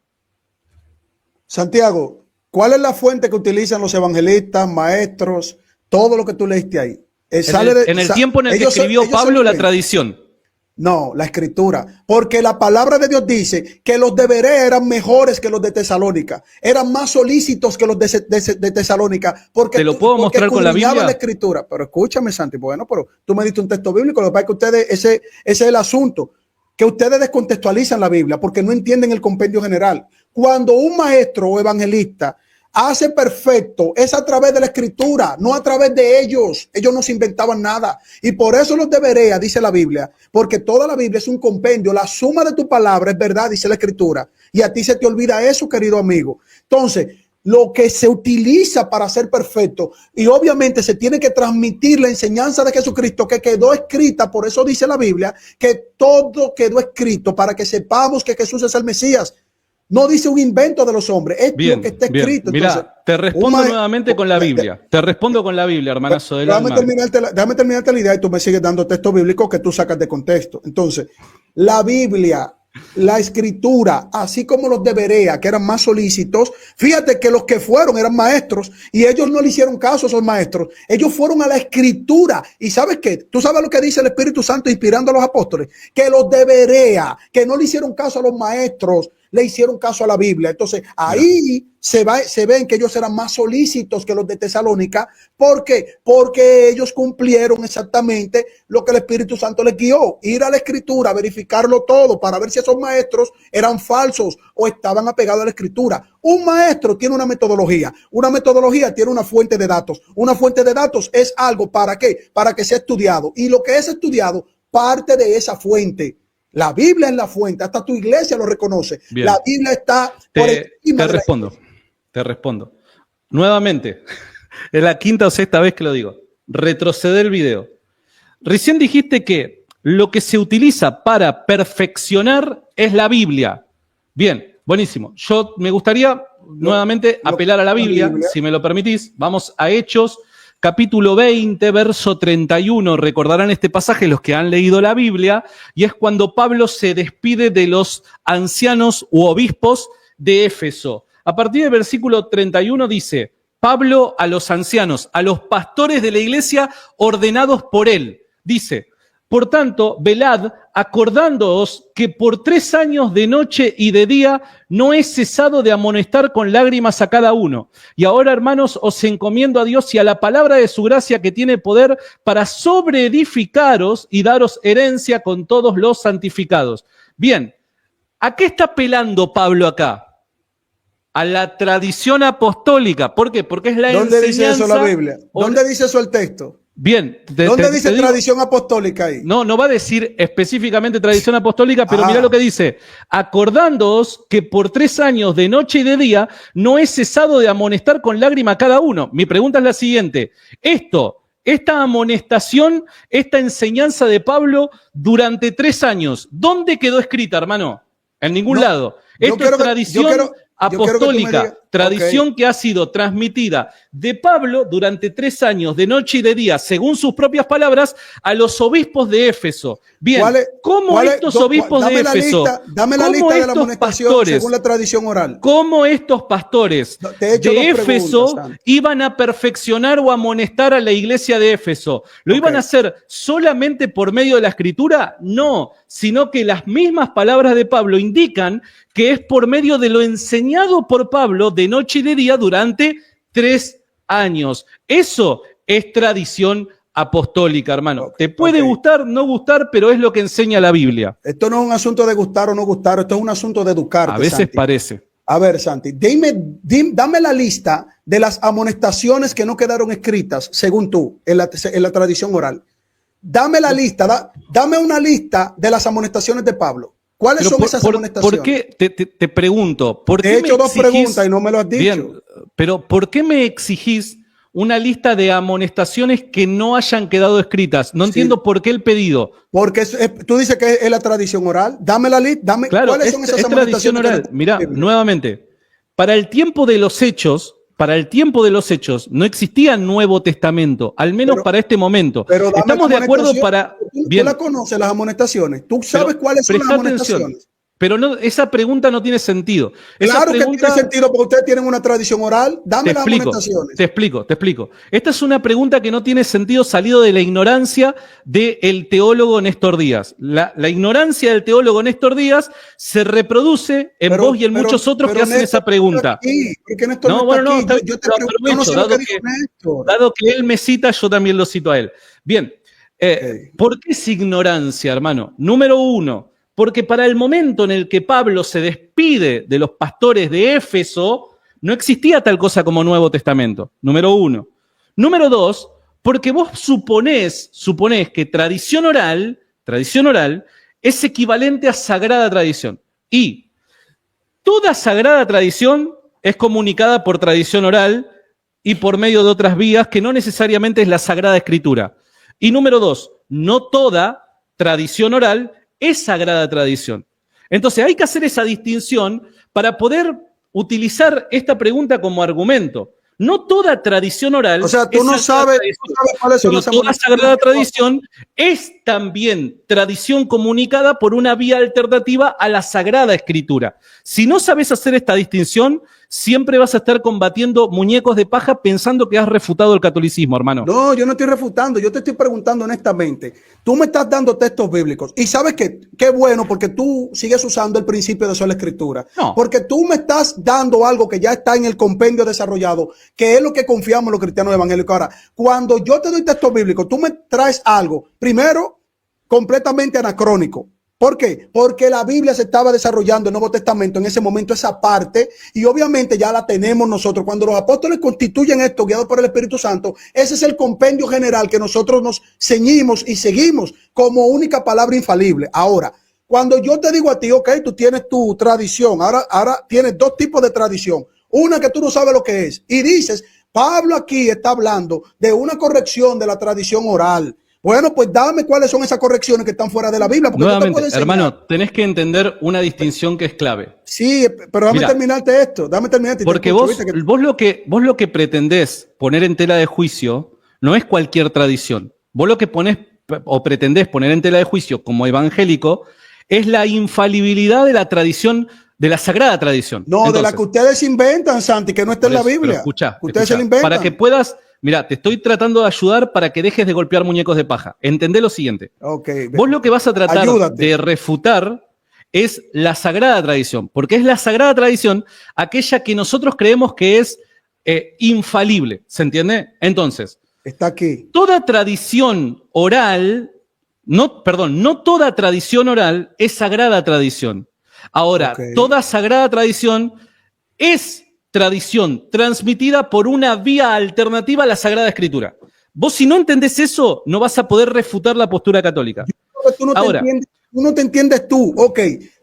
Speaker 2: Santiago, ¿cuál es la fuente que utilizan los evangelistas, maestros, todo lo que tú leíste ahí?
Speaker 3: En el tiempo en el que escribió Pablo, la tradición.
Speaker 2: No, la escritura. Porque la palabra de Dios dice que los de Berea eran mejores que los de Tesalónica. Eran más solícitos que los de Tesalónica. Porque
Speaker 3: ¿te lo puedo mostrar con la Biblia?
Speaker 2: La escritura. Pero escúchame, Santi. Bueno, pero tú me diste un texto bíblico. Lo que pasa es que ustedes, ese es el asunto. Que ustedes descontextualizan la Biblia porque no entienden el compendio general. Cuando un maestro o evangelista hace perfecto es a través de la escritura, no a través de ellos. Ellos no se inventaban nada. Y por eso los de Berea, dice la Biblia, porque toda la Biblia es un compendio. La suma de tu palabra es verdad, dice la escritura. Y a ti se te olvida eso, querido amigo. Entonces, lo que se utiliza para ser perfecto, y obviamente se tiene que transmitir la enseñanza de Jesucristo que quedó escrita, por eso dice la Biblia, que todo quedó escrito para que sepamos que Jesús es el Mesías. No dice un invento de los hombres, es lo que está escrito.
Speaker 3: Mira, entonces, te respondo nuevamente con la Biblia. Te respondo con la Biblia, hermanazo del alma.
Speaker 2: Déjame terminarte la idea y tú me sigues dando textos bíblicos que tú sacas de contexto. Entonces, la Biblia, la escritura, así como los de Berea, que eran más solícitos, fíjate que los que fueron eran maestros y ellos no le hicieron caso a esos maestros. Ellos fueron a la escritura. ¿Y sabes qué? ¿Tú sabes lo que dice el Espíritu Santo inspirando a los apóstoles? Que los de Berea, que no le hicieron caso a los maestros, le hicieron caso a la Biblia. Entonces ahí se ven que ellos eran más solícitos que los de Tesalónica. ¿Por qué? Porque ellos cumplieron exactamente lo que el Espíritu Santo les guió. Ir a la escritura, verificarlo todo para ver si esos maestros eran falsos o estaban apegados a la escritura. Un maestro tiene una metodología tiene una fuente de datos. Una fuente de datos es algo ¿para qué? Para que sea estudiado. Y lo que es estudiado parte de esa fuente. La Biblia es la fuente, hasta tu iglesia lo reconoce. Bien. La Biblia está por encima.
Speaker 3: Te respondo. Nuevamente, es la quinta o sexta vez que lo digo. Retroceder el video. recién dijiste que lo que se utiliza para perfeccionar es la Biblia. Bien, buenísimo. Yo me gustaría nuevamente apelar a la Biblia, si me lo permitís. Vamos a Hechos, capítulo 20, verso 31. Recordarán este pasaje los que han leído la Biblia, y es cuando Pablo se despide de los ancianos u obispos de Éfeso. A partir del versículo 31 dice: Pablo a los ancianos, a los pastores de la iglesia ordenados por él, dice: por tanto, velad, acordándoos que por 3 años de noche y de día no he cesado de amonestar con lágrimas a cada uno. Y ahora, hermanos, os encomiendo a Dios y a la palabra de su gracia que tiene poder para sobreedificaros y daros herencia con todos los santificados. Bien, ¿a qué está apelando Pablo acá? A la tradición apostólica. ¿Por qué? Porque es la enseñanza.
Speaker 2: ¿Dónde dice eso la Biblia? ¿Dónde dice eso el texto?
Speaker 3: Bien.
Speaker 2: ¿Dónde dice tradición apostólica ahí?
Speaker 3: No va a decir específicamente tradición apostólica, pero mirá lo que dice: acordándoos que por 3 años de noche y de día no he cesado de amonestar con lágrima a cada uno. Mi pregunta es la siguiente: esta amonestación, esta enseñanza de Pablo durante 3 años, ¿dónde quedó escrita, hermano? En ningún lado. Esto es tradición apostólica, tradición que ha sido transmitida de Pablo durante 3 años, de noche y de día, según sus propias palabras, a los obispos de Éfeso. Bien, ¿cómo estos obispos de Éfeso,
Speaker 2: dame la lista de la amonestación según la tradición oral?
Speaker 3: ¿Cómo estos pastores de Éfeso iban a perfeccionar o amonestar a la iglesia de Éfeso? ¿Lo iban a hacer solamente por medio de la Escritura? No, sino que las mismas palabras de Pablo indican que es por medio de lo enseñado por Pablo de noche y de día durante 3 años. Eso es tradición apostólica, hermano. Te puede gustar, no gustar, pero es lo que enseña la Biblia.
Speaker 2: Esto no es un asunto de gustar o no gustar, esto es un asunto de educarte.
Speaker 3: A veces, Santi, parece.
Speaker 2: A ver, Santi, dame la lista de las amonestaciones que no quedaron escritas, según tú, en la tradición oral. Dame la lista, dame una lista de las amonestaciones de Pablo. ¿Cuáles son esas amonestaciones?
Speaker 3: ¿Por qué? Te pregunto. ¿Por qué
Speaker 2: te he hecho 2 preguntas y no me lo has dicho.
Speaker 3: Bien, pero ¿por qué me exigís una lista de amonestaciones que no hayan quedado escritas? No entiendo por qué el pedido.
Speaker 2: Porque tú dices que es la tradición oral. Dame la lista.
Speaker 3: Claro, ¿cuáles son esas amonestaciones? Tradición oral. Mirá, nuevamente, para el tiempo de los hechos, no existía Nuevo Testamento, al menos para este momento.
Speaker 2: Pero
Speaker 3: estamos de acuerdo para...
Speaker 2: ¿Tú la conoces, las amonestaciones? ¿Tú sabes cuáles son las amonestaciones?
Speaker 3: Atención. Pero no, esa pregunta no tiene sentido.
Speaker 2: Claro que tiene sentido porque ustedes tienen una tradición oral. Dame las amonestaciones.
Speaker 3: Te explico. Esta es una pregunta que no tiene sentido, salido de la ignorancia del teólogo Néstor Díaz. La ignorancia del teólogo Néstor Díaz se reproduce en vos y en muchos otros que hacen esa pregunta. Yo te aprovecho, dado que él me cita, yo también lo cito a él. Bien, ¿por qué es ignorancia, hermano? Número 1. Porque para el momento en el que Pablo se despide de los pastores de Éfeso, no existía tal cosa como Nuevo Testamento. Número 1. Número 2, porque vos suponés que tradición oral es equivalente a sagrada tradición. Y toda sagrada tradición es comunicada por tradición oral y por medio de otras vías que no necesariamente es la Sagrada Escritura. Y número 2, no toda tradición oral es sagrada tradición. Entonces hay que hacer esa distinción para poder utilizar esta pregunta como argumento. No toda tradición oral,
Speaker 2: o sea, tú no sabes cuáles son las
Speaker 3: toda sagrada tradición es también tradición comunicada por una vía alternativa a la Sagrada Escritura. Si no sabes hacer esta distinción, siempre vas a estar combatiendo muñecos de paja pensando que has refutado el catolicismo, hermano.
Speaker 2: No, yo no estoy refutando, yo te estoy preguntando honestamente. Tú me estás dando textos bíblicos y sabes que qué bueno porque tú sigues usando el principio de sola escritura. No. Porque tú me estás dando algo que ya está en el compendio desarrollado, que es lo que confiamos los cristianos evangélicos. Ahora, cuando yo te doy textos bíblicos, tú me traes algo, primero, completamente anacrónico. ¿Por qué? Porque la Biblia se estaba desarrollando en el Nuevo Testamento en ese momento, esa parte, y obviamente ya la tenemos nosotros. Cuando los apóstoles constituyen esto, guiados por el Espíritu Santo, ese es el compendio general que nosotros nos ceñimos y seguimos como única palabra infalible. Ahora, cuando yo te digo a ti, ok, tú tienes tu tradición, ahora tienes 2 tipos de tradición. Una que tú no sabes lo que es, y dices, Pablo aquí está hablando de una corrección de la tradición oral. Bueno, pues dame cuáles son esas correcciones que están fuera de la Biblia. Porque
Speaker 3: nuevamente, hermano, tenés que entender una distinción que es clave.
Speaker 2: Sí, pero dame terminarte esto. Dame terminarte.
Speaker 3: Porque vos lo que pretendés poner en tela de juicio no es cualquier tradición. Vos lo que ponés o pretendés poner en tela de juicio como evangélico es la infalibilidad de la tradición, de la sagrada tradición.
Speaker 2: No, entonces, de la que ustedes inventan, Santi, que no está en la Biblia.
Speaker 3: Escuchá,
Speaker 2: ustedes se la inventan.
Speaker 3: Para que puedas, mira, te estoy tratando de ayudar para que dejes de golpear muñecos de paja. Entendé lo siguiente.
Speaker 2: Okay,
Speaker 3: vos lo que vas a tratar de refutar es la sagrada tradición, porque es la sagrada tradición aquella que nosotros creemos que es infalible, ¿se entiende? Entonces,
Speaker 2: está aquí.
Speaker 3: Toda tradición oral, no toda tradición oral es sagrada tradición. Ahora, toda sagrada tradición es tradición transmitida por una vía alternativa a la Sagrada Escritura. Vos, si no entendés eso, no vas a poder refutar la postura católica.
Speaker 2: Tú no te entiendes tú. Ok,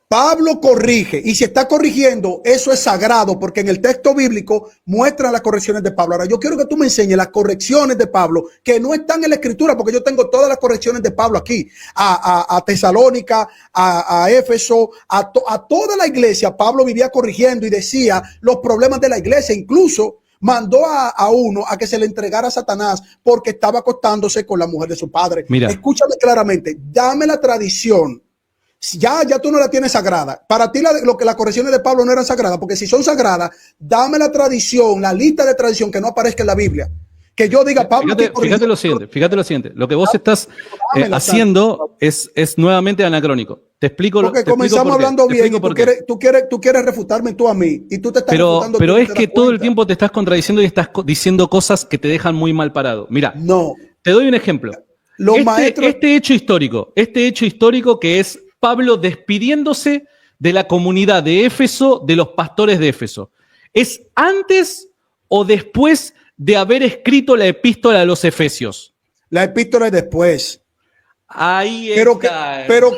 Speaker 2: Pablo corrige, y si está corrigiendo, eso es sagrado, porque en el texto bíblico muestra las correcciones de Pablo. Ahora, yo quiero que tú me enseñes las correcciones de Pablo, que no están en la Escritura, porque yo tengo todas las correcciones de Pablo aquí, a Tesalónica, a Éfeso, a toda la iglesia. Pablo vivía corrigiendo y decía los problemas de la iglesia, incluso mandó a uno a que se le entregara a Satanás porque estaba acostándose con la mujer de su padre.
Speaker 3: Mira.
Speaker 2: Escúchame claramente, dame la tradición. Ya tú no la tienes sagrada. Para ti las correcciones de Pablo no eran sagradas, porque si son sagradas, dame la tradición, la lista de tradición que no aparezca en la Biblia. Que yo diga, Pablo.
Speaker 3: Fíjate lo siguiente. Lo que vos estás haciendo es nuevamente anacrónico. Te explico.
Speaker 2: Porque comenzamos hablando bien y tú quieres refutarme tú a mí y tú te estás refutando.
Speaker 3: Pero es que todo el tiempo te estás contradiciendo y estás diciendo cosas que te dejan muy mal parado. Mira,
Speaker 2: no.
Speaker 3: Te doy un ejemplo. Este hecho histórico que es Pablo despidiéndose de la comunidad de Éfeso, de los pastores de Éfeso, ¿es antes o después de haber escrito la epístola a los Efesios?
Speaker 2: La epístola es después.
Speaker 3: Ahí
Speaker 2: está. Pero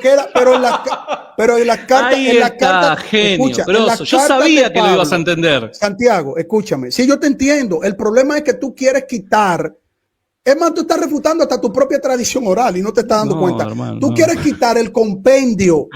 Speaker 2: en las cartas.
Speaker 3: Genio, escucha, yo sabía que lo ibas a entender.
Speaker 2: Santiago, escúchame. Sí, yo te entiendo. El problema es que tú quieres quitar. Es más, tú estás refutando hasta tu propia tradición oral y no te estás dando cuenta. Hermano, tú quieres quitar el compendio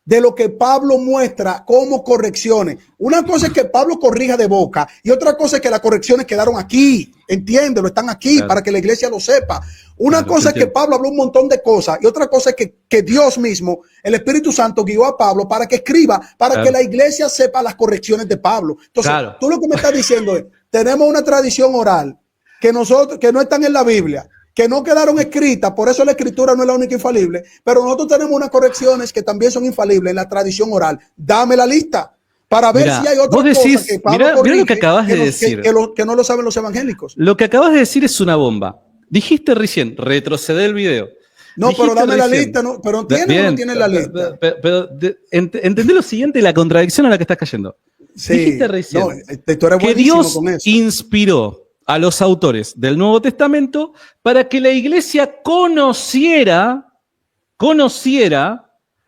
Speaker 2: de lo que Pablo muestra como correcciones. Una cosa es que Pablo corrija de boca y otra cosa es que las correcciones quedaron aquí. Entiéndelo, están aquí, claro, para que la iglesia lo sepa. Una cosa es que Pablo habló un montón de cosas y otra cosa es que Dios mismo, el Espíritu Santo, guió a Pablo para que escriba, para que la iglesia sepa las correcciones de Pablo. Entonces, tú lo que me estás diciendo es, tenemos una tradición oral que no están en la Biblia, que no quedaron escritas, por eso la escritura no es la única infalible, pero nosotros tenemos unas correcciones que también son infalibles en la tradición oral. Dame la lista para ver si hay otra cosa que Pablo corrige,
Speaker 3: lo que acabas de decir.
Speaker 2: Que no lo saben los evangélicos.
Speaker 3: Lo que acabas de decir es una bomba. Dijiste recién, retrocedé el video.
Speaker 2: No, pero dame la lista, no, pero ¿tienes o no tienes la lista?
Speaker 3: Pero entendé lo siguiente, la contradicción a la que estás cayendo.
Speaker 2: Sí,
Speaker 3: dijiste recién
Speaker 2: tú eres
Speaker 3: que Dios con eso. Inspiró a los autores del Nuevo Testamento para que la iglesia conociera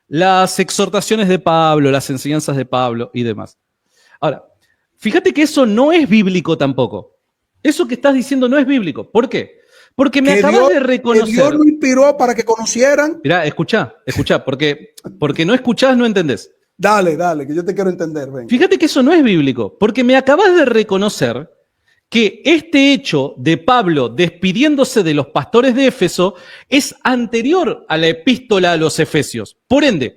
Speaker 3: las exhortaciones de Pablo, las enseñanzas de Pablo y demás. Ahora, fíjate que eso no es bíblico tampoco. Eso que estás diciendo no es bíblico. ¿Por qué? Porque me acabas de reconocer.
Speaker 2: Que Dios lo inspiró para que conocieran.
Speaker 3: Mirá, escuchá, porque no escuchás, no entendés.
Speaker 2: Dale, que yo te quiero entender. Ven.
Speaker 3: Fíjate que eso no es bíblico, porque me acabas de reconocer que este hecho de Pablo despidiéndose de los pastores de Éfeso es anterior a la epístola a los Efesios. Por ende,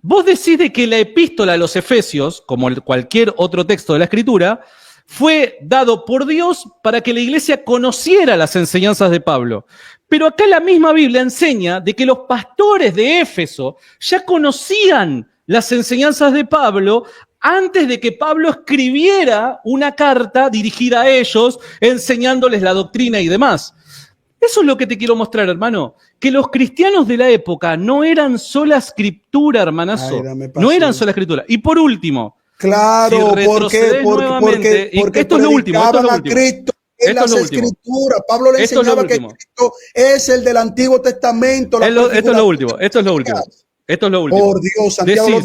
Speaker 3: vos decís de que la epístola a los Efesios, como cualquier otro texto de la Escritura, fue dado por Dios para que la iglesia conociera las enseñanzas de Pablo. Pero acá la misma Biblia enseña de que los pastores de Éfeso ya conocían las enseñanzas de Pablo antes de que Pablo escribiera una carta dirigida a ellos, enseñándoles la doctrina y demás. Eso es lo que te quiero mostrar, hermano. Que los cristianos de la época no eran sola escritura, hermanazo. No eran sola escritura. Y por último,
Speaker 2: claro,
Speaker 3: si porque
Speaker 2: esto es lo último. Cristo en las escrituras. Pablo le enseñaba que Cristo es el del Antiguo Testamento.
Speaker 3: Esto es lo último.
Speaker 2: Por Dios, Santiago.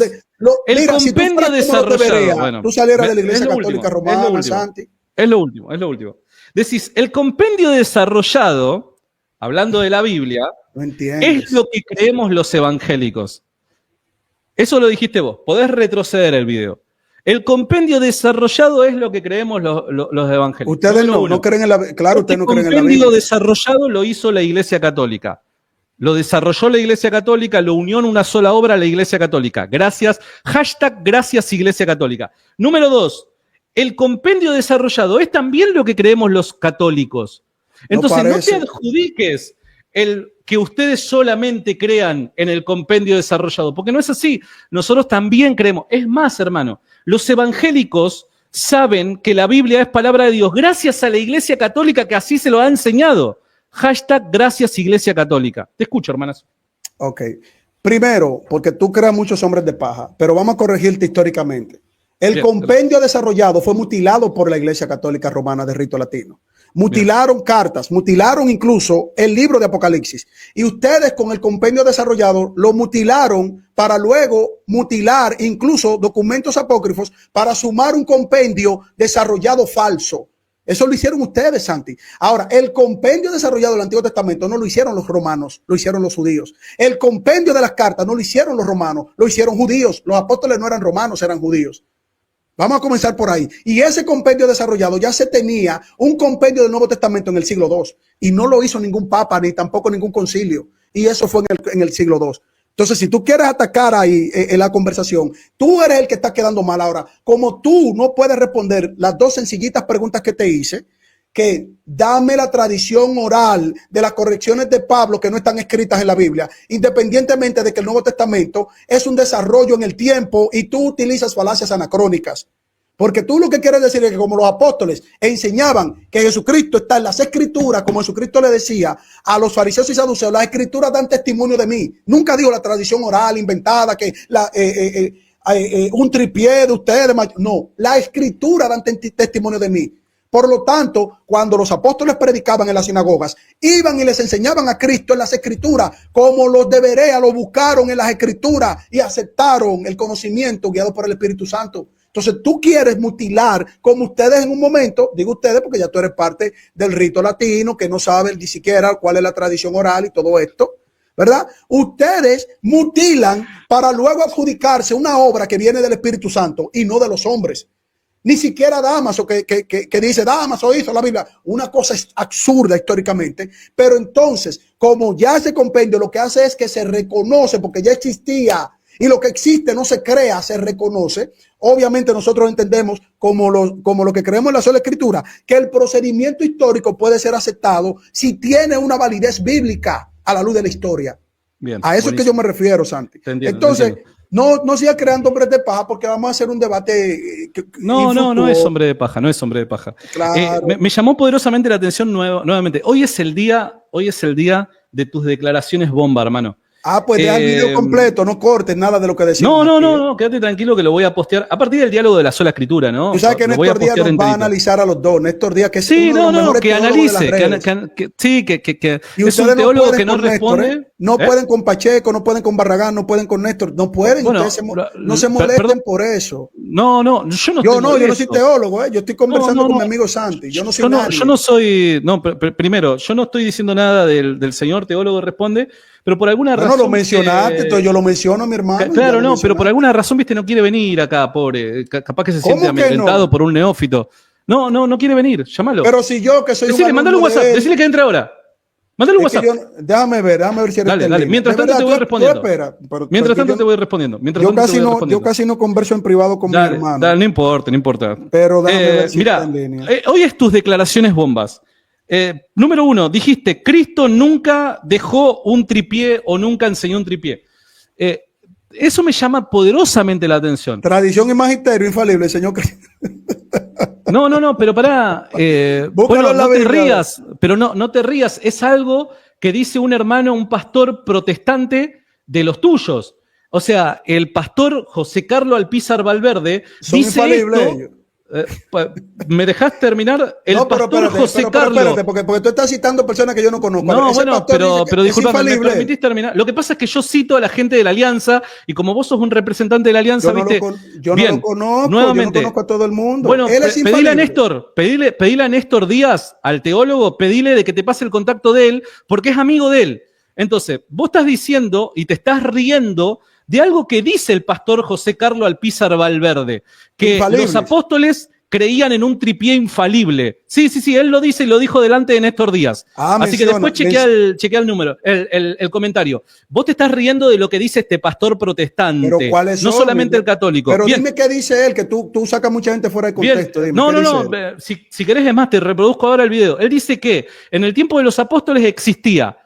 Speaker 3: El compendio desarrollado.
Speaker 2: Bueno, tú salieras de la Iglesia Católica Romana, Santi.
Speaker 3: Es lo último. Decís, el compendio desarrollado hablando de la Biblia,
Speaker 2: No entiendes.
Speaker 3: es lo que creemos los evangélicos. Eso lo dijiste vos. Podés retroceder el video. El compendio desarrollado es lo que creemos los evangélicos.
Speaker 2: Ustedes no creen en la Biblia. Claro, ustedes no creen en la Biblia.
Speaker 3: El compendio desarrollado lo hizo la Iglesia Católica. Lo desarrolló la Iglesia Católica, lo unió en una sola obra la Iglesia Católica. Gracias, gracias Iglesia Católica. Número 2, el compendio desarrollado es también lo que creemos los católicos. Entonces, no te adjudiques el que ustedes solamente crean en el compendio desarrollado, porque no es así. Nosotros también creemos. Es más, hermano, los evangélicos saben que la Biblia es palabra de Dios gracias a la Iglesia Católica que así se lo ha enseñado. Gracias Iglesia Católica. Te escucho, hermanas.
Speaker 2: Ok. Primero, porque tú creas muchos hombres de paja, pero vamos a corregirte históricamente. El compendio desarrollado fue mutilado por la Iglesia Católica Romana de rito latino. Mutilaron cartas, mutilaron incluso el libro de Apocalipsis. Y ustedes con el compendio desarrollado lo mutilaron para luego mutilar incluso documentos apócrifos para sumar un compendio desarrollado falso. Eso lo hicieron ustedes, Santi. Ahora, el compendio desarrollado del Antiguo Testamento no lo hicieron los romanos, lo hicieron los judíos. El compendio de las cartas no lo hicieron los romanos, lo hicieron judíos. Los apóstoles no eran romanos, eran judíos. Vamos a comenzar por ahí. Y ese compendio desarrollado ya se tenía un compendio del Nuevo Testamento en el siglo II. Y no lo hizo ningún papa ni tampoco ningún concilio. Y eso fue en el siglo II. Entonces, si tú quieres atacar ahí en la conversación, tú eres el que está quedando mal. Ahora, como tú no puedes responder las dos sencillitas preguntas que te hice, que dame la tradición oral de las correcciones de Pablo que no están escritas en la Biblia, independientemente de que el Nuevo Testamento es un desarrollo en el tiempo y tú utilizas falacias anacrónicas. Porque tú lo que quieres decir es que como los apóstoles enseñaban que Jesucristo está en las escrituras, como Jesucristo le decía a los fariseos y saduceos, las escrituras dan testimonio de mí. Nunca dijo la tradición oral inventada, que un tripié de ustedes. No, la escritura dan testimonio de mí. Por lo tanto, cuando los apóstoles predicaban en las sinagogas, iban y les enseñaban a Cristo en las escrituras, como los de Berea lo buscaron en las escrituras y aceptaron el conocimiento guiado por el Espíritu Santo. Entonces tú quieres mutilar, como ustedes en un momento, digo ustedes porque ya tú eres parte del rito latino, que no saben ni siquiera cuál es la tradición oral y todo esto, ¿verdad? Ustedes mutilan para luego adjudicarse una obra que viene del Espíritu Santo y no de los hombres. Ni siquiera Dámaso, que dice Dámaso hizo la Biblia. Una cosa es absurda históricamente. Pero entonces, como ya ese compendio lo que hace es que se reconoce, porque ya existía, y lo que existe no se crea, se reconoce. Obviamente nosotros entendemos como lo que creemos en la sola escritura, que el procedimiento histórico puede ser aceptado si tiene una validez bíblica a la luz de la historia.
Speaker 3: Bien,
Speaker 2: a eso buenísimo. Es que yo me refiero, Santi.
Speaker 3: Entiendo,
Speaker 2: entonces, no siga creando hombres de paja porque vamos a hacer un debate.
Speaker 3: No es hombre de paja, no es hombre de paja.
Speaker 2: Claro.
Speaker 3: Me llamó poderosamente la atención nuevamente. Hoy es el día de tus declaraciones bomba, hermano.
Speaker 2: Pues deja el video completo, no cortes nada de lo que decimos.
Speaker 3: No, quédate tranquilo que lo voy a postear a partir del diálogo de la sola escritura, ¿no?
Speaker 2: Tú sabes que Néstor Díaz nos va a analizar a los dos. Néstor Díaz, que es uno de los mejores
Speaker 3: que analice, que
Speaker 2: y
Speaker 3: es un teólogo que no responde.
Speaker 2: Néstor, no pueden con Pacheco, no pueden con Barragán, no pueden con Néstor, no pueden. Bueno, no se molesten por eso.
Speaker 3: No, yo no
Speaker 2: soy teólogo, yo estoy conversando con mi amigo Santi. Yo no soy nadie.
Speaker 3: Yo no soy, primero, yo no estoy diciendo nada del señor teólogo responde. Pero por alguna razón.
Speaker 2: No lo mencionaste, entonces yo lo menciono, mi hermano.
Speaker 3: Claro, no, pero por alguna razón, viste, no quiere venir acá, pobre. Capaz que se siente amedrentado por un neófito. No quiere venir, llámalo.
Speaker 2: Pero si yo que soy
Speaker 3: decile, mandale un WhatsApp, decile que entre ahora. Mándale un WhatsApp.
Speaker 2: Déjame ver si eres
Speaker 3: Dale. Mientras tanto te voy respondiendo. Mientras tanto te voy respondiendo.
Speaker 2: Yo casi no converso en privado con mi hermano.
Speaker 3: Dale, no importa.
Speaker 2: Pero déjame ver si
Speaker 3: mira, hoy es tus declaraciones bombas. Número 1, dijiste, Cristo nunca dejó un tripié o nunca enseñó un tripié. Eso me llama poderosamente la atención.
Speaker 2: Tradición y magisterio infalible, señor Cristo.
Speaker 3: No, pero pará. Bueno, no te rías, pero no te rías. Es algo que dice un hermano, un pastor protestante de los tuyos. O sea, el pastor José Carlos Alpizar Valverde
Speaker 2: dice esto.
Speaker 3: ¿Me dejás terminar? El
Speaker 2: No, pero
Speaker 3: pastor
Speaker 2: espérate,
Speaker 3: José
Speaker 2: pero
Speaker 3: Carlos.
Speaker 2: espérate, porque tú estás citando personas que yo no conozco.
Speaker 3: No,
Speaker 2: Ese
Speaker 3: bueno,
Speaker 2: pastor dice
Speaker 3: pero
Speaker 2: que es
Speaker 3: disculpame, ¿me
Speaker 2: infalible.
Speaker 3: permitís terminar? Lo que pasa es que yo cito a la gente de la Alianza y como vos sos un representante de la Alianza,
Speaker 2: Yo no
Speaker 3: ¿viste?
Speaker 2: yo
Speaker 3: Bien,
Speaker 2: no lo conozco,
Speaker 3: nuevamente,
Speaker 2: yo no conozco a todo el mundo.
Speaker 3: bueno,
Speaker 2: Él es
Speaker 3: pedile a
Speaker 2: infalible.
Speaker 3: Néstor, pedile a Néstor Díaz, al teólogo, pedile de que te pase el contacto de él, porque es amigo de él. Entonces, vos estás diciendo y te estás riendo de algo que dice el pastor José Carlos Alpizar Valverde, que
Speaker 2: Infalibles.
Speaker 3: los apóstoles creían en un tripié infalible. Sí, él lo dice y lo dijo delante de Néstor Díaz. Así que después chequea el número, el comentario. Vos te estás riendo de lo que dice este pastor protestante,
Speaker 2: Pero ¿cuáles
Speaker 3: no
Speaker 2: son?
Speaker 3: solamente el católico.
Speaker 2: Pero
Speaker 3: Bien.
Speaker 2: dime qué dice él, que tú sacas mucha gente fuera de contexto. Dime,
Speaker 3: No. Si querés, es más, te reproduzco ahora el video. Él dice que en el tiempo de los apóstoles existía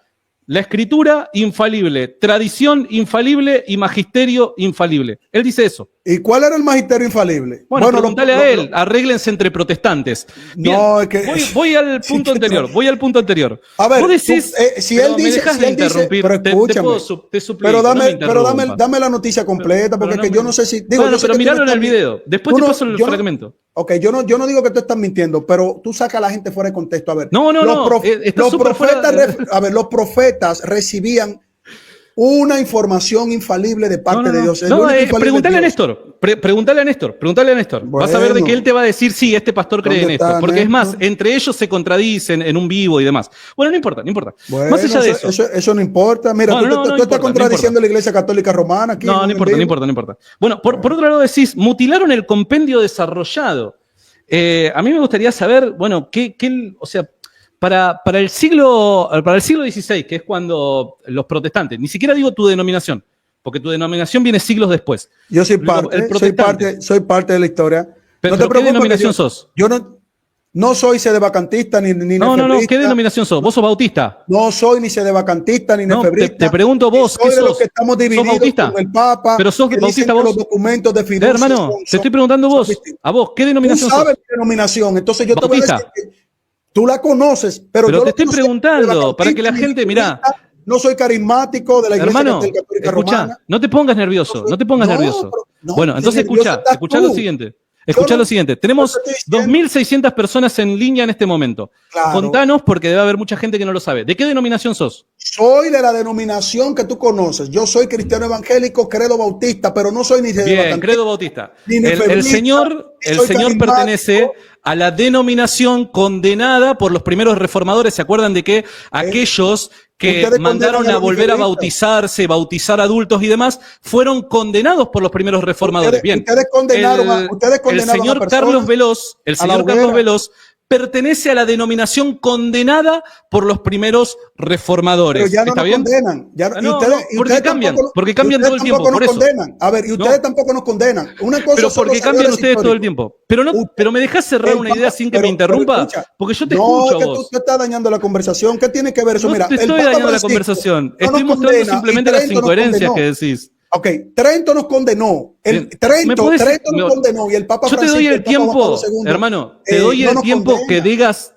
Speaker 3: la escritura infalible, tradición infalible y magisterio infalible. Él dice eso.
Speaker 2: ¿Y cuál era el magisterio infalible?
Speaker 3: Bueno, pregúntale a él, arréglense entre protestantes. Bien,
Speaker 2: no, es que...
Speaker 3: voy al punto anterior,
Speaker 2: A ver,
Speaker 3: vos decís,
Speaker 2: si él dice...
Speaker 3: me dejas de interrumpir,
Speaker 2: pero escúchame,
Speaker 3: te suplico,
Speaker 2: pero dame la noticia completa, porque es que yo no sé si... Digo,
Speaker 3: bueno,
Speaker 2: yo sé
Speaker 3: pero
Speaker 2: que tú
Speaker 3: miralo
Speaker 2: no
Speaker 3: en el
Speaker 2: estás,
Speaker 3: video, después te paso el fragmento.
Speaker 2: Ok, yo no digo que tú estás mintiendo, pero tú sacas a la gente fuera de contexto. A ver, los profetas recibían una información infalible de parte de Dios.
Speaker 3: Pregúntale a Néstor. Pregúntale a Néstor. Bueno, vas a ver de que él te va a decir, sí, este pastor cree en esto. Porque es más, entre ellos se contradicen en un vivo y demás. Bueno, no importa.
Speaker 2: Bueno,
Speaker 3: más allá de
Speaker 2: eso no importa. Mira, tú estás contradiciendo la Iglesia Católica Romana aquí.
Speaker 3: No importa. Bueno, por otro lado decís, mutilaron el compendio desarrollado. A mí me gustaría saber, bueno, o sea, para el siglo XVI, que es cuando los protestantes, ni siquiera digo tu denominación, porque tu denominación viene siglos después.
Speaker 2: Yo soy parte de la historia.
Speaker 3: Pero, ¿qué denominación sos?
Speaker 2: Yo no soy sedevacantista ni
Speaker 3: No, ¿qué denominación sos? ¿Vos sos bautista?
Speaker 2: No soy ni sedevacantista ni nefebrista.
Speaker 3: Te pregunto vos, ¿qué sos?
Speaker 2: De los que estamos divididos con el Papa.
Speaker 3: Pero sos bautista vos.
Speaker 2: Los documentos de fiducia
Speaker 3: hermano, te estoy preguntando vos. A vos, ¿qué denominación sos?
Speaker 2: Tú sabes mi denominación, entonces yo
Speaker 3: bautista.
Speaker 2: Te voy a decir que tú la conoces, pero yo
Speaker 3: te estoy preguntando, para que la gente, mirá.
Speaker 2: No soy carismático de la Iglesia
Speaker 3: Católica Romana. No te pongas nervioso, nervioso. Bueno, entonces escucha lo siguiente. Lo siguiente. Tenemos 2.600 personas en línea en este momento. Claro. Contanos, porque debe haber mucha gente que no lo sabe. ¿De qué denominación sos?
Speaker 2: Soy de la denominación que tú conoces. Yo soy cristiano evangélico, credo bautista, pero no soy ni de
Speaker 3: Bien, credo bautista. El señor pertenece a la denominación condenada por los primeros reformadores. ¿Se acuerdan de que aquellos que mandaron a volver a bautizarse, bautizar adultos y demás, fueron condenados por los primeros reformadores? Bien.
Speaker 2: Ustedes condenaron
Speaker 3: el señor Carlos Veloz pertenece a la denominación condenada por los primeros reformadores.
Speaker 2: Pero ya no
Speaker 3: ¿Está
Speaker 2: nos
Speaker 3: bien?
Speaker 2: Condenan.
Speaker 3: Porque cambian todo el tiempo. Por eso.
Speaker 2: Condenan. A ver, y ustedes tampoco nos condenan. Una cosa
Speaker 3: pero porque cambian ustedes todo el tiempo. Pero me dejás cerrar una idea sin que me interrumpa, porque yo te escucho a vos.
Speaker 2: Tú estás dañando la conversación. ¿Qué tiene que ver eso? Mira,
Speaker 3: te estoy dañando la conversación. Estoy mostrando simplemente las incoherencias que decís.
Speaker 2: Ok, Trento nos condenó. Trento nos condenó y el Papa Francisco.
Speaker 3: Yo te doy el tiempo, hermano, te doy el tiempo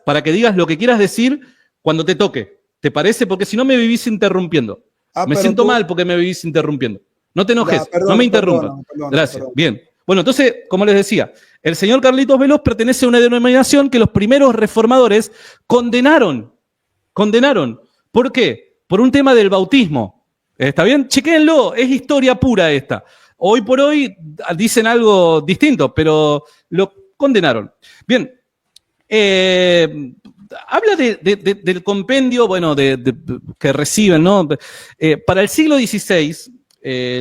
Speaker 3: para que digas lo que quieras decir cuando te toque. ¿Te parece? Porque si no me vivís interrumpiendo. Me siento mal porque me vivís interrumpiendo. No te enojes, no me interrumpas. Gracias. Bien. Bueno, entonces, como les decía, el señor Carlitos Veloz pertenece a una denominación que los primeros reformadores condenaron. ¿Por qué? Por un tema del bautismo. ¿Está bien? Chequéenlo, es historia pura esta. Hoy por hoy dicen algo distinto, pero lo condenaron. Bien, habla del compendio, bueno, que reciben, ¿no? Para el siglo XVI,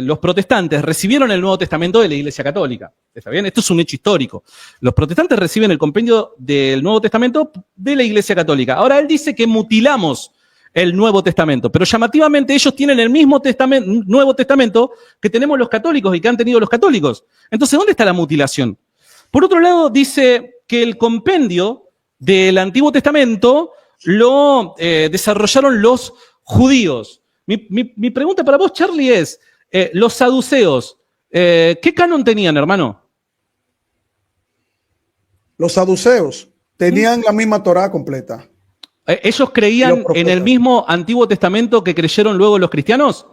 Speaker 3: los protestantes recibieron el Nuevo Testamento de la Iglesia Católica. ¿Está bien? Esto es un hecho histórico. Los protestantes reciben el compendio del Nuevo Testamento de la Iglesia Católica. Ahora él dice que mutilamos el Nuevo Testamento, pero llamativamente ellos tienen el mismo Nuevo Testamento que tenemos los católicos y que han tenido los católicos. Entonces, ¿dónde está la mutilación? Por otro lado, dice que el compendio del Antiguo Testamento lo desarrollaron los judíos. Mi pregunta para vos, Charlie, es, los saduceos, ¿qué canon tenían, hermano?
Speaker 2: Los saduceos tenían la misma Torá completa.
Speaker 3: ¿Ellos creían en el mismo Antiguo Testamento que creyeron luego los cristianos?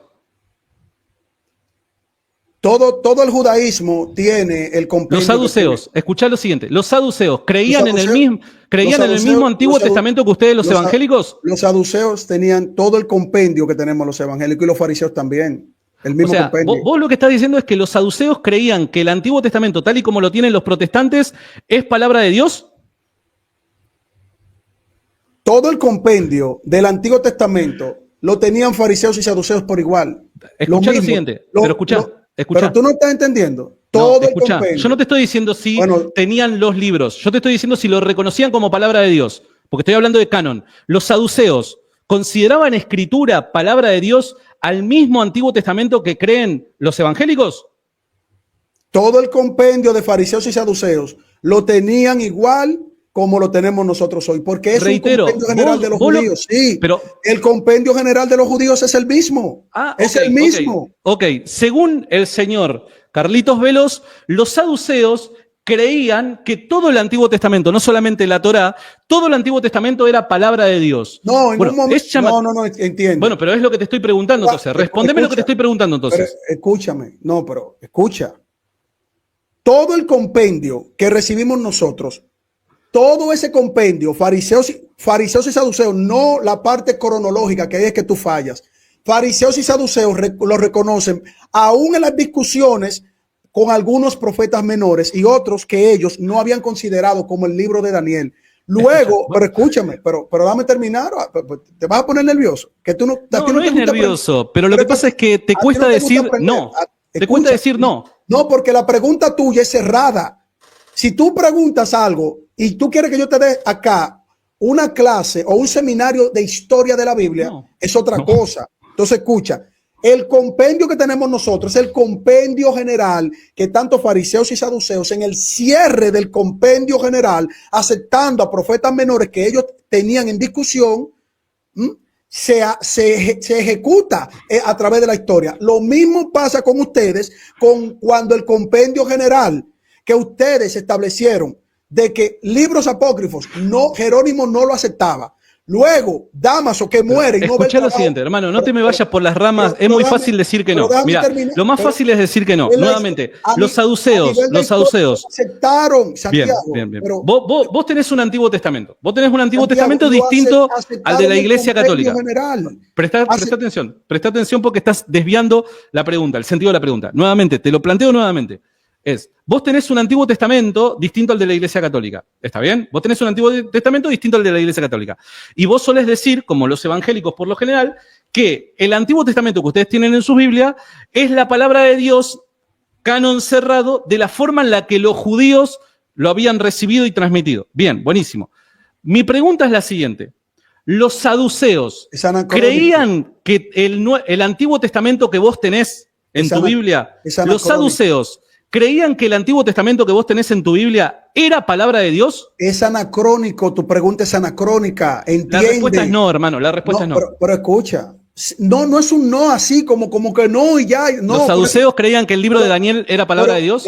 Speaker 2: todo el judaísmo tiene el compendio.
Speaker 3: Los saduceos, escuchá lo siguiente, los saduceos creían en el mismo Antiguo Testamento que ustedes los evangélicos.
Speaker 2: Los saduceos tenían todo el compendio que tenemos los evangélicos y los fariseos también. El mismo compendio.
Speaker 3: Vos lo que estás diciendo es que los saduceos creían que el Antiguo Testamento, tal y como lo tienen los protestantes, es palabra de Dios.
Speaker 2: Todo el compendio del Antiguo Testamento lo tenían fariseos y saduceos por igual.
Speaker 3: Escuchá lo siguiente, pero escuchá.
Speaker 2: Pero tú no estás entendiendo. Todo el compendio.
Speaker 3: Yo no te estoy diciendo si tenían los libros, yo te estoy diciendo si lo reconocían como palabra de Dios, porque estoy hablando de canon. Los saduceos consideraban escritura palabra de Dios al mismo Antiguo Testamento que creen los evangélicos.
Speaker 2: Todo el compendio de fariseos y saduceos lo tenían igual como lo tenemos nosotros hoy, porque es un compendio general de los judíos. Sí, pero el compendio general de los judíos es el mismo. Es el mismo.
Speaker 3: Ok, según el señor Carlitos Velos, los saduceos creían que todo el Antiguo Testamento, no solamente la Torá, todo el Antiguo Testamento era palabra de Dios.
Speaker 2: No, en un momento. No, entiendo.
Speaker 3: Bueno, pero es lo que te estoy preguntando entonces. Respóndeme lo que te estoy preguntando entonces.
Speaker 2: Pero escúchame. No, pero escucha. Todo el compendio que recibimos nosotros, todo ese compendio, fariseos y saduceos, no la parte cronológica, que es que tú fallas. Fariseos y saduceos lo reconocen, aún en las discusiones con algunos profetas menores y otros que ellos no habían considerado, como el libro de Daniel. Luego, pero escúchame, pero dame terminar, te vas a poner nervioso. Que tú no
Speaker 3: es nervioso, pero lo que pasa es que te cuesta decir no. Te cuesta decir no.
Speaker 2: No, porque la pregunta tuya es cerrada. Si tú preguntas algo y tú quieres que yo te dé acá una clase o un seminario de historia de la Biblia, es otra cosa. Entonces, escucha, el compendio que tenemos nosotros es el compendio general que tanto fariseos y saduceos, en el cierre del compendio general, aceptando a profetas menores que ellos tenían en discusión, se ejecuta a través de la historia. Lo mismo pasa con ustedes cuando el compendio general que ustedes establecieron de que libros apócrifos, Jerónimo no lo aceptaba. Luego, Dámaso que muere.
Speaker 3: Escucha lo siguiente, hermano, no te me vayas por las ramas. Es muy fácil decir que no. Mira, lo más fácil es decir que no. Nuevamente, los saduceos.
Speaker 2: Aceptaron, Santiago.
Speaker 3: Bien. Vos tenés un Antiguo Testamento. Vos tenés un Antiguo Testamento distinto al de la Iglesia Católica. Presta atención porque estás desviando la pregunta, el sentido de la pregunta. Nuevamente, te lo planteo nuevamente. Vos tenés un Antiguo Testamento distinto al de la Iglesia Católica. ¿Está bien? Vos tenés un Antiguo Testamento distinto al de la Iglesia Católica. Y vos solés decir, como los evangélicos por lo general, que el Antiguo Testamento que ustedes tienen en su Biblia es la palabra de Dios, canon cerrado, de la forma en la que los judíos lo habían recibido y transmitido. Bien, buenísimo. Mi pregunta es la siguiente. ¿Los saduceos creían que el Antiguo Testamento que vos tenés en tu Biblia, los saduceos creían que el Antiguo Testamento que vos tenés en tu Biblia era palabra de Dios?
Speaker 2: Es anacrónico, tu pregunta es anacrónica. ¿Entiende?
Speaker 3: La respuesta es no, hermano, la respuesta es no.
Speaker 2: Pero escucha, no es un no así, como que no y ya. No,
Speaker 3: ¿los saduceos creían que el libro de Daniel era palabra de Dios?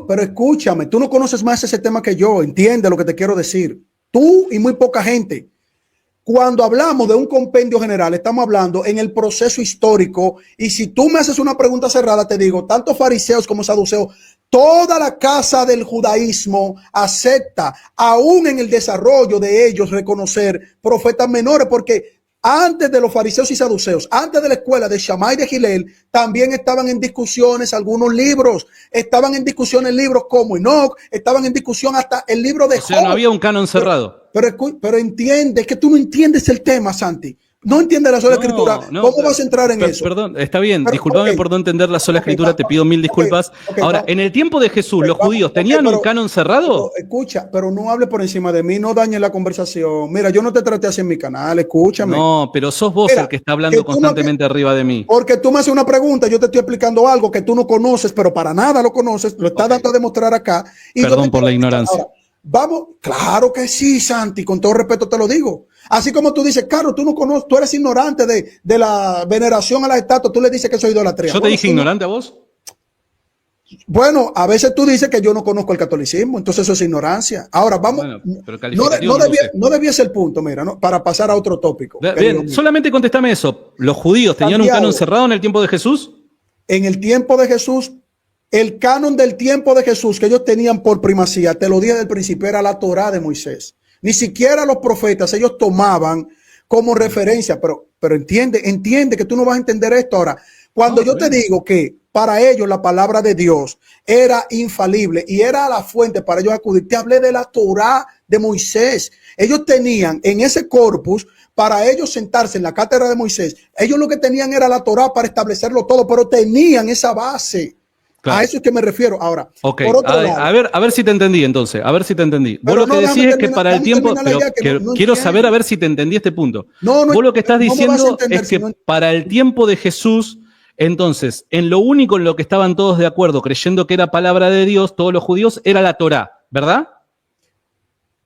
Speaker 2: Pero escúchame, tú no conoces más ese tema que yo, entiende lo que te quiero decir. Tú y muy poca gente. Cuando hablamos de un compendio general, estamos hablando en el proceso histórico, y si tú me haces una pregunta cerrada, te digo, tanto fariseos como saduceos, toda la casa del judaísmo acepta, aún en el desarrollo de ellos, reconocer profetas menores, porque antes de los fariseos y saduceos, antes de la escuela de Shammai y de Gilel, también estaban en discusiones algunos libros, estaban en discusiones libros como Enoch, estaban en discusión hasta el libro de Job.
Speaker 3: O sea, no había un canon cerrado.
Speaker 2: Pero entiende, es que tú no entiendes el tema, Santi. No entiendes la sola escritura. ¿Cómo vas a entrar en eso?
Speaker 3: Perdón, está bien. Discúlpame por no entender la sola escritura. Te pido mil disculpas. Ahora, en el tiempo de Jesús, ¿los judíos tenían un canon cerrado?
Speaker 2: Escucha, pero no hable por encima de mí. No dañes la conversación. Mira, yo no te traté así en mi canal. Escúchame.
Speaker 3: No, pero sos vos el que está hablando constantemente arriba de mí.
Speaker 2: Porque tú me haces una pregunta. Yo te estoy explicando algo que tú no conoces, pero para nada lo conoces. Lo estás dando a demostrar acá.
Speaker 3: Perdón por la ignorancia.
Speaker 2: Ahora, vamos, claro que sí, Santi, con todo respeto te lo digo. Así como tú dices, Carlos, tú no conoces, tú eres ignorante de la veneración a la estatua, tú le dices que soy idolatría.
Speaker 3: ¿Yo te dije ignorante a vos?
Speaker 2: Bueno, a veces tú dices que yo no conozco el catolicismo, entonces eso es ignorancia. Ahora vamos, no debía ser el punto, mira, ¿no? Para pasar a otro tópico.
Speaker 3: Bien, solamente contéstame eso. ¿Los judíos tenían un canon cerrado en el tiempo de Jesús?
Speaker 2: En el tiempo de Jesús, El canon del tiempo de Jesús que ellos tenían por primacía, te lo dije del principio, era la Torá de Moisés. Ni siquiera los profetas ellos tomaban como referencia, pero entiende que tú no vas a entender esto ahora. Cuando yo te digo que para ellos la palabra de Dios era infalible y era la fuente para ellos acudir, te hablé de la Torá de Moisés. Ellos tenían en ese corpus, para ellos sentarse en la cátedra de Moisés, ellos lo que tenían era la Torá para establecerlo todo, pero tenían esa base. Claro. A eso es que me refiero. Ahora,
Speaker 3: okay. Por otro lado, a ver si te entendí entonces, a ver si te entendí. Vos lo que decís es que para el tiempo, pero quiero saber a ver si te entendí este punto. Vos lo que estás diciendo es que para el tiempo de Jesús, entonces, en lo único en lo que estaban todos de acuerdo, creyendo que era palabra de Dios, todos los judíos, era la Torá, ¿verdad?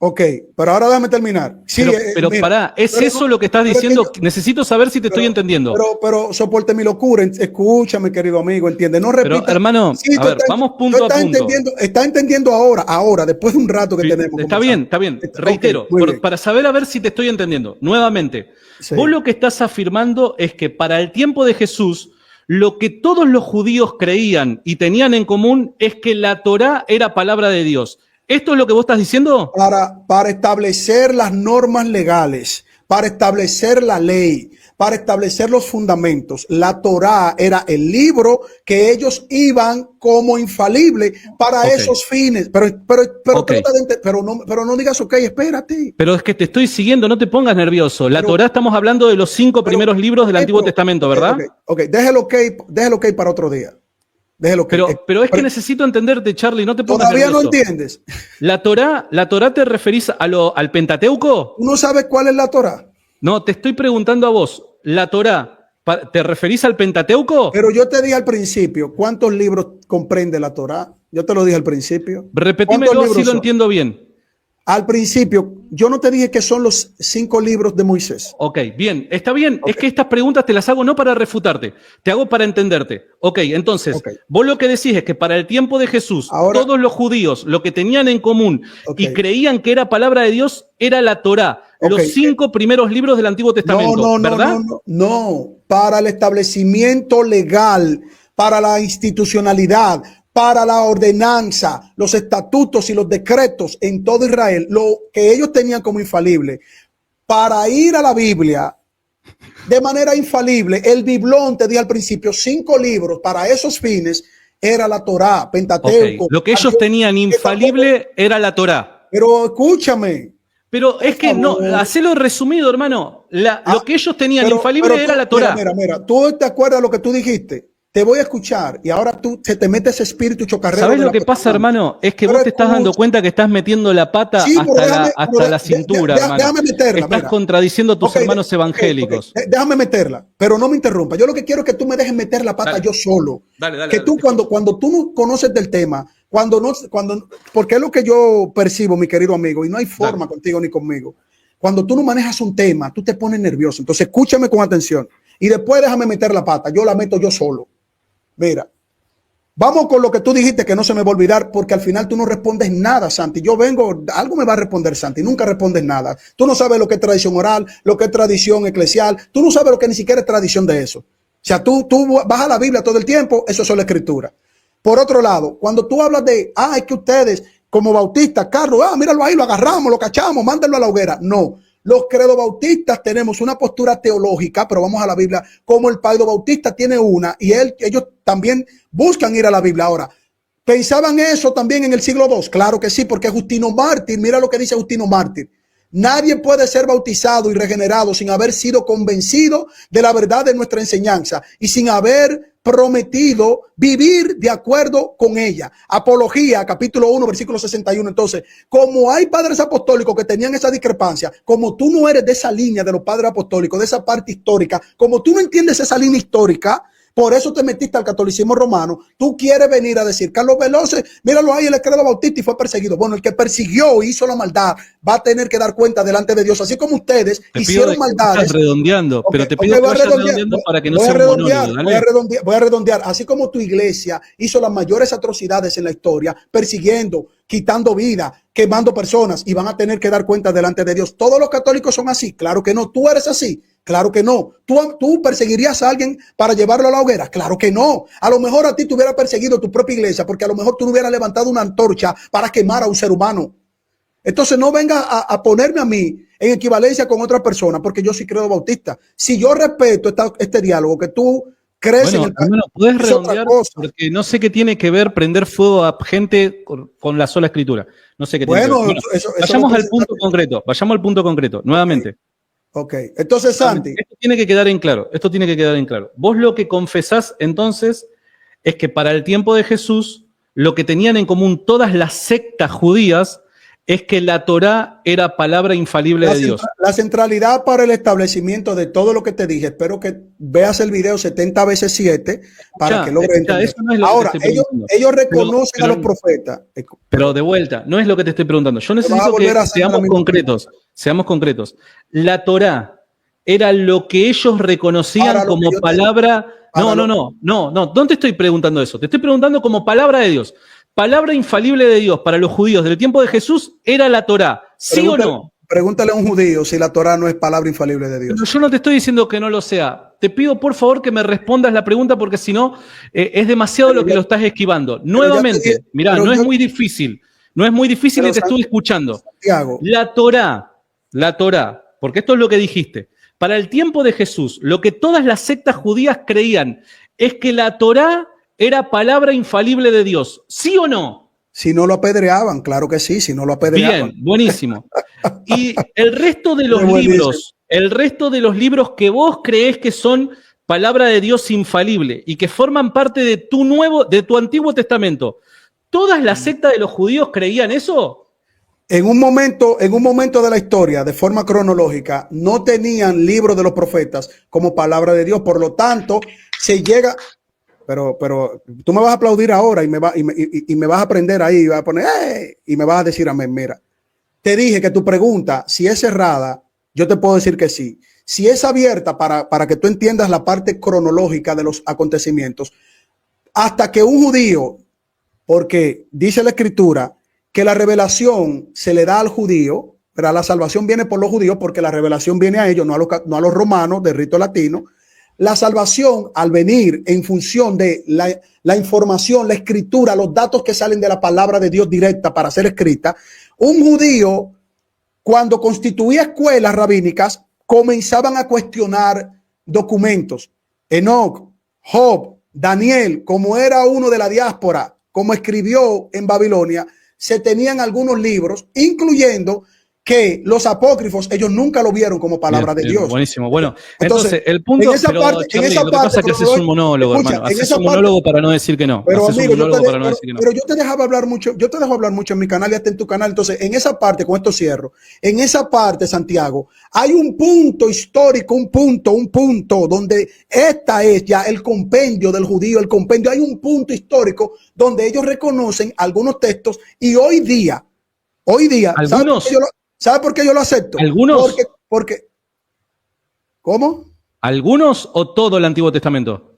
Speaker 2: Ok, pero ahora déjame terminar. Sí,
Speaker 3: pero pará, ¿es eso lo que estás diciendo? Necesito saber si te estoy entendiendo.
Speaker 2: Pero soporte mi locura, escúchame, querido amigo, entiende. No repita.
Speaker 3: Pero, hermano, sí, a ver, vamos punto a punto.
Speaker 2: Está entendiendo ahora, después de un rato que tenemos.
Speaker 3: Está bien. Reitero, para saber a ver si te estoy entendiendo. Nuevamente, vos lo que estás afirmando es que para el tiempo de Jesús, lo que todos los judíos creían y tenían en común es que la Torá era palabra de Dios. ¿Esto es lo que vos estás diciendo?
Speaker 2: Para establecer las normas legales, para establecer la ley, para establecer los fundamentos. La Torá era el libro que ellos iban como infalible para esos fines. Pero no digas, ok, espérate.
Speaker 3: Pero es que te estoy siguiendo, no te pongas nervioso. La Torá estamos hablando de los 5 primeros libros del Antiguo Testamento, ¿verdad?
Speaker 2: Ok, déjelo ok para otro día.
Speaker 3: Pero es que necesito entenderte, Charlie, no te pongas
Speaker 2: nervioso.
Speaker 3: ¿Todavía
Speaker 2: no entiendes?
Speaker 3: ¿La Torá te referís al Pentateuco?
Speaker 2: ¿Tú no sabes cuál es la Torá?
Speaker 3: No, te estoy preguntando a vos. ¿La Torá, te referís al Pentateuco?
Speaker 2: Pero yo te dije al principio, ¿cuántos libros comprende la Torá? Yo te lo dije al principio.
Speaker 3: Repetímelo así lo entiendo bien.
Speaker 2: Al principio, yo no te dije que son los 5 libros de Moisés.
Speaker 3: Ok, bien, está bien. Okay. Es que estas preguntas te las hago no para refutarte, te hago para entenderte. Ok, entonces, vos lo que decís es que para el tiempo de Jesús, todos los judíos lo que tenían en común y creían que era palabra de Dios era la Torá, los 5 primeros libros del Antiguo Testamento, ¿verdad?
Speaker 2: No, para el establecimiento legal, para la institucionalidad, para la ordenanza, los estatutos y los decretos en todo Israel, lo que ellos tenían como infalible, para ir a la Biblia de manera infalible, el biblón, te di al principio, 5 libros para esos fines, era la Torá, Pentateuco.
Speaker 3: Lo que ellos tenían infalible era la Torá.
Speaker 2: Pero escúchame.
Speaker 3: Pero es que no, hacelo resumido, hermano. Lo que ellos tenían infalible era la Torá.
Speaker 2: Mira, ¿tú te acuerdas lo que tú dijiste? Te voy a escuchar y ahora tú se te mete ese espíritu chocarrero.
Speaker 3: ¿Sabes lo que pasa, hermano? Es que vos te estás dando cuenta que estás metiendo la pata hasta la cintura, hermano.
Speaker 2: Déjame meterla.
Speaker 3: Estás contradiciendo a tus hermanos evangélicos.
Speaker 2: Déjame meterla, pero no me interrumpa. Yo lo que quiero es que tú me dejes meter la pata yo solo. Que tú cuando tú no conoces del tema, porque es lo que yo percibo, mi querido amigo, y no hay forma contigo ni conmigo. Cuando tú no manejas un tema, tú te pones nervioso. Entonces escúchame con atención y después déjame meter la pata. Yo la meto yo solo. Mira, vamos con lo que tú dijiste que no se me va a olvidar porque al final tú no respondes nada, Santi. Yo vengo, algo me va a responder, Santi. Nunca respondes nada. Tú no sabes lo que es tradición oral, lo que es tradición eclesial. Tú no sabes lo que ni siquiera es tradición de eso. O sea, tú vas a la Biblia todo el tiempo, eso es la escritura. Por otro lado, cuando tú hablas de, es que ustedes como bautistas, Carlos, míralo ahí, lo agarramos, lo cachamos, mándenlo a la hoguera. No. Los credobautistas tenemos una postura teológica, pero vamos a la Biblia, como el Paido Bautista tiene una, y ellos también buscan ir a la Biblia. Ahora, ¿pensaban eso también en el siglo II? Claro que sí, porque Justino Mártir, mira lo que dice Justino Mártir. Nadie puede ser bautizado y regenerado sin haber sido convencido de la verdad de nuestra enseñanza y sin haber prometido vivir de acuerdo con ella. Apología, capítulo 1, versículo 61. Entonces, como hay padres apostólicos que tenían esa discrepancia, como tú no eres de esa línea de los padres apostólicos, de esa parte histórica, como tú no entiendes esa línea histórica, por eso te metiste al catolicismo romano. Tú quieres venir a decir, Carlos Veloce, míralo ahí, el credo bautista y fue perseguido. Bueno, el que persiguió y hizo la maldad va a tener que dar cuenta delante de Dios. Así como ustedes hicieron maldades.
Speaker 3: Estás redondeando, pero te pido que vayas redondeando para que no sea un monólogo.
Speaker 2: Voy a redondear. Así como tu iglesia hizo las mayores atrocidades en la historia, persiguiendo, quitando vida, quemando personas y van a tener que dar cuenta delante de Dios. ¿Todos los católicos son así? Claro que no. ¿Tú eres así? Claro que no. ¿Tú perseguirías a alguien para llevarlo a la hoguera? Claro que no. A lo mejor a ti te hubiera perseguido tu propia iglesia porque a lo mejor tú no hubieras levantado una antorcha para quemar a un ser humano. Entonces no venga a ponerme a mí en equivalencia con otra persona, porque yo sí creo bautista. Si yo respeto este diálogo que tú crees en el...
Speaker 3: Bueno, puedes redondear porque no sé qué tiene que ver prender fuego a gente con la sola escritura. No sé qué tiene que ver. Bueno, vayamos al punto concreto. Vayamos al punto concreto, nuevamente.
Speaker 2: Ok, entonces Santi.
Speaker 3: Esto tiene que quedar en claro. Esto tiene que quedar en claro. Vos lo que confesás entonces es que para el tiempo de Jesús lo que tenían en común todas las sectas judías es que la Torá era palabra infalible de Dios.
Speaker 2: La centralidad para el establecimiento de todo lo que te dije, espero que veas el video 70 veces 7 para que logres entender. Eso no es lo ahora, que ellos reconocen a los profetas.
Speaker 3: Pero de vuelta, no es lo que te estoy preguntando. Yo necesito que seamos concretos. Seamos concretos. La Torá era lo que ellos reconocían como palabra... No. No te estoy preguntando eso. Te estoy preguntando como palabra de Dios. Palabra infalible de Dios para los judíos del tiempo de Jesús era la Torá, ¿sí o no?
Speaker 2: Pregúntale a un judío si la Torá no es palabra infalible de Dios.
Speaker 3: Pero yo no te estoy diciendo que no lo sea. Te pido por favor que me respondas la pregunta porque si no es demasiado lo que lo estás esquivando. Nuevamente, mirá, no es muy difícil. No es muy difícil y te estoy escuchando.
Speaker 2: Santiago.
Speaker 3: La Torá, porque esto es lo que dijiste. Para el tiempo de Jesús, lo que todas las sectas judías creían es que la Torá era palabra infalible de Dios, ¿sí o no?
Speaker 2: Si no lo apedreaban, claro que sí, si no lo apedreaban.
Speaker 3: Bien, buenísimo. Y el resto de los libros que vos creés que son palabra de Dios infalible y que forman parte de tu Antiguo Testamento, ¿todas las sectas de los judíos creían eso?
Speaker 2: En un momento de la historia, de forma cronológica, no tenían libros de los profetas como palabra de Dios, por lo tanto, se llega... Pero tú me vas a aplaudir ahora y me vas a aprender ahí, y vas a poner, ¡hey! Y me vas a decir amén. Mira, te dije que tu pregunta, si es cerrada, yo te puedo decir que sí. Si es abierta para que tú entiendas la parte cronológica de los acontecimientos, hasta que un judío, porque dice la escritura que la revelación se le da al judío, pero la salvación viene por los judíos porque la revelación viene a ellos, no a los romanos de rito latino. La salvación, al venir en función de la información, la escritura, los datos que salen de la palabra de Dios directa para ser escrita, un judío, cuando constituía escuelas rabínicas, comenzaban a cuestionar documentos. Enoc, Job, Daniel, como era uno de la diáspora, como escribió en Babilonia, se tenían algunos libros, incluyendo que los apócrifos, ellos nunca lo vieron como palabra de Dios.
Speaker 3: Buenísimo. Bueno, entonces el punto es que pasa es que haces un monólogo, hermano. Haces un monólogo para no decir que no.
Speaker 2: Pero amigo, pero yo te dejaba hablar mucho, yo te dejo hablar mucho en mi canal y hasta en tu canal. Entonces, en esa parte, con esto cierro, en esa parte, Santiago, hay un punto histórico, un punto donde esta es ya el compendio del judío, el compendio. Hay un punto histórico donde ellos reconocen algunos textos y hoy día,
Speaker 3: algunos.
Speaker 2: ¿Sabe por qué yo lo acepto?
Speaker 3: ¿Algunos?
Speaker 2: Porque ¿cómo?
Speaker 3: ¿Algunos o todo el Antiguo Testamento?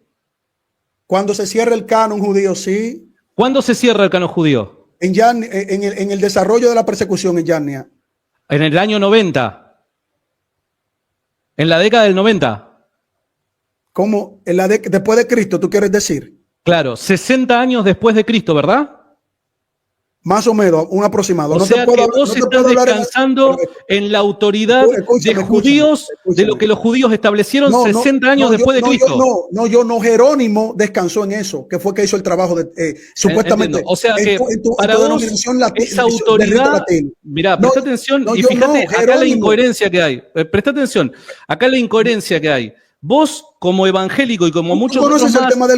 Speaker 2: Cuando se cierra el canon judío, sí.
Speaker 3: ¿Cuándo se cierra el canon judío?
Speaker 2: En el desarrollo de la persecución en Yarnia.
Speaker 3: En el año 90. En la década del 90.
Speaker 2: ¿Cómo? Después de Cristo, ¿tú quieres decir?
Speaker 3: Claro, 60 años después de Cristo, ¿verdad?
Speaker 2: Más o menos, un aproximado.
Speaker 3: O sea que vos estás descansando en la autoridad de judíos, de lo que los judíos establecieron 60 años después de Cristo.
Speaker 2: Jerónimo descansó en eso, que fue que hizo el trabajo supuestamente.
Speaker 3: Entiendo. O sea que para vos esa autoridad, mirá, presta atención y fíjate acá la incoherencia que hay. Presta atención, acá la incoherencia que hay. Vos como evangélico y como muchos otros más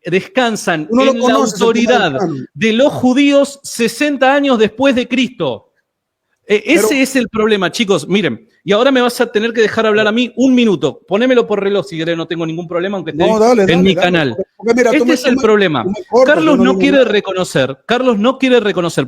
Speaker 3: descansan en la autoridad de los judíos 60 años después de Cristo. Ese es el problema, chicos. Miren, y ahora me vas a tener que dejar hablar a mí un minuto. Ponémelo por reloj si querés, no tengo ningún problema, aunque esté en mi canal. Mira, este es el problema. Carlos no quiere reconocer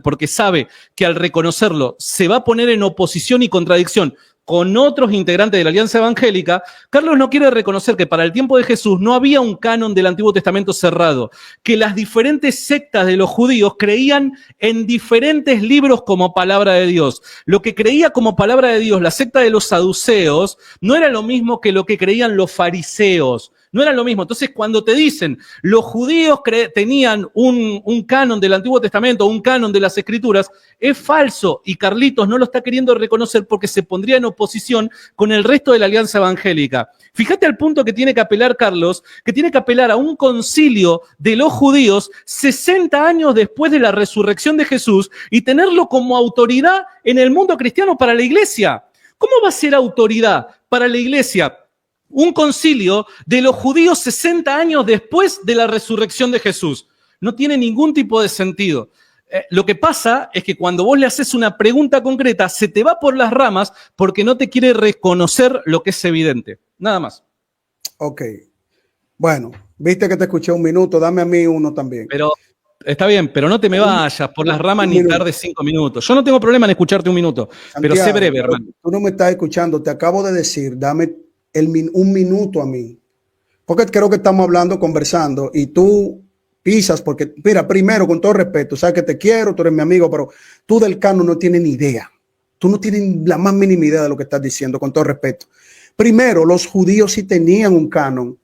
Speaker 3: porque sabe que al reconocerlo se va a poner en oposición y contradicción con otros integrantes de la Alianza Evangélica, Carlos no quiere reconocer que para el tiempo de Jesús no había un canon del Antiguo Testamento cerrado, que las diferentes sectas de los judíos creían en diferentes libros como palabra de Dios. Lo que creía como palabra de Dios la secta de los saduceos no era lo mismo que lo que creían los fariseos. No era lo mismo. Entonces, cuando te dicen los judíos tenían un canon del Antiguo Testamento, un canon de las Escrituras, es falso. Y Carlitos no lo está queriendo reconocer porque se pondría en oposición con el resto de la Alianza Evangélica. Fíjate al punto que tiene que apelar Carlos, que tiene que apelar a un concilio de los judíos 60 años después de la resurrección de Jesús y tenerlo como autoridad en el mundo cristiano para la iglesia. ¿Cómo va a ser autoridad para la iglesia un concilio de los judíos 60 años después de la resurrección de Jesús? No tiene ningún tipo de sentido. Lo que pasa es que cuando vos le haces una pregunta concreta, se te va por las ramas porque no te quiere reconocer lo que es evidente. Nada más.
Speaker 2: Ok. Bueno, viste que te escuché un minuto, dame a mí uno también.
Speaker 3: Pero está bien, pero no te me vayas por las ramas ni tarde 5 minutos. Yo no tengo problema en escucharte un minuto, Santiago, pero sé breve, hermano.
Speaker 2: Tú no me estás escuchando, te acabo de decir, dame un minuto a mí, porque creo que estamos hablando, conversando, y tú pisas, porque, mira, primero, con todo respeto, sabes que te quiero, tú eres mi amigo, pero tú del canon no tienes ni idea, tú no tienes la más mínima idea de lo que estás diciendo, con todo respeto. Primero, los judíos sí tenían un canon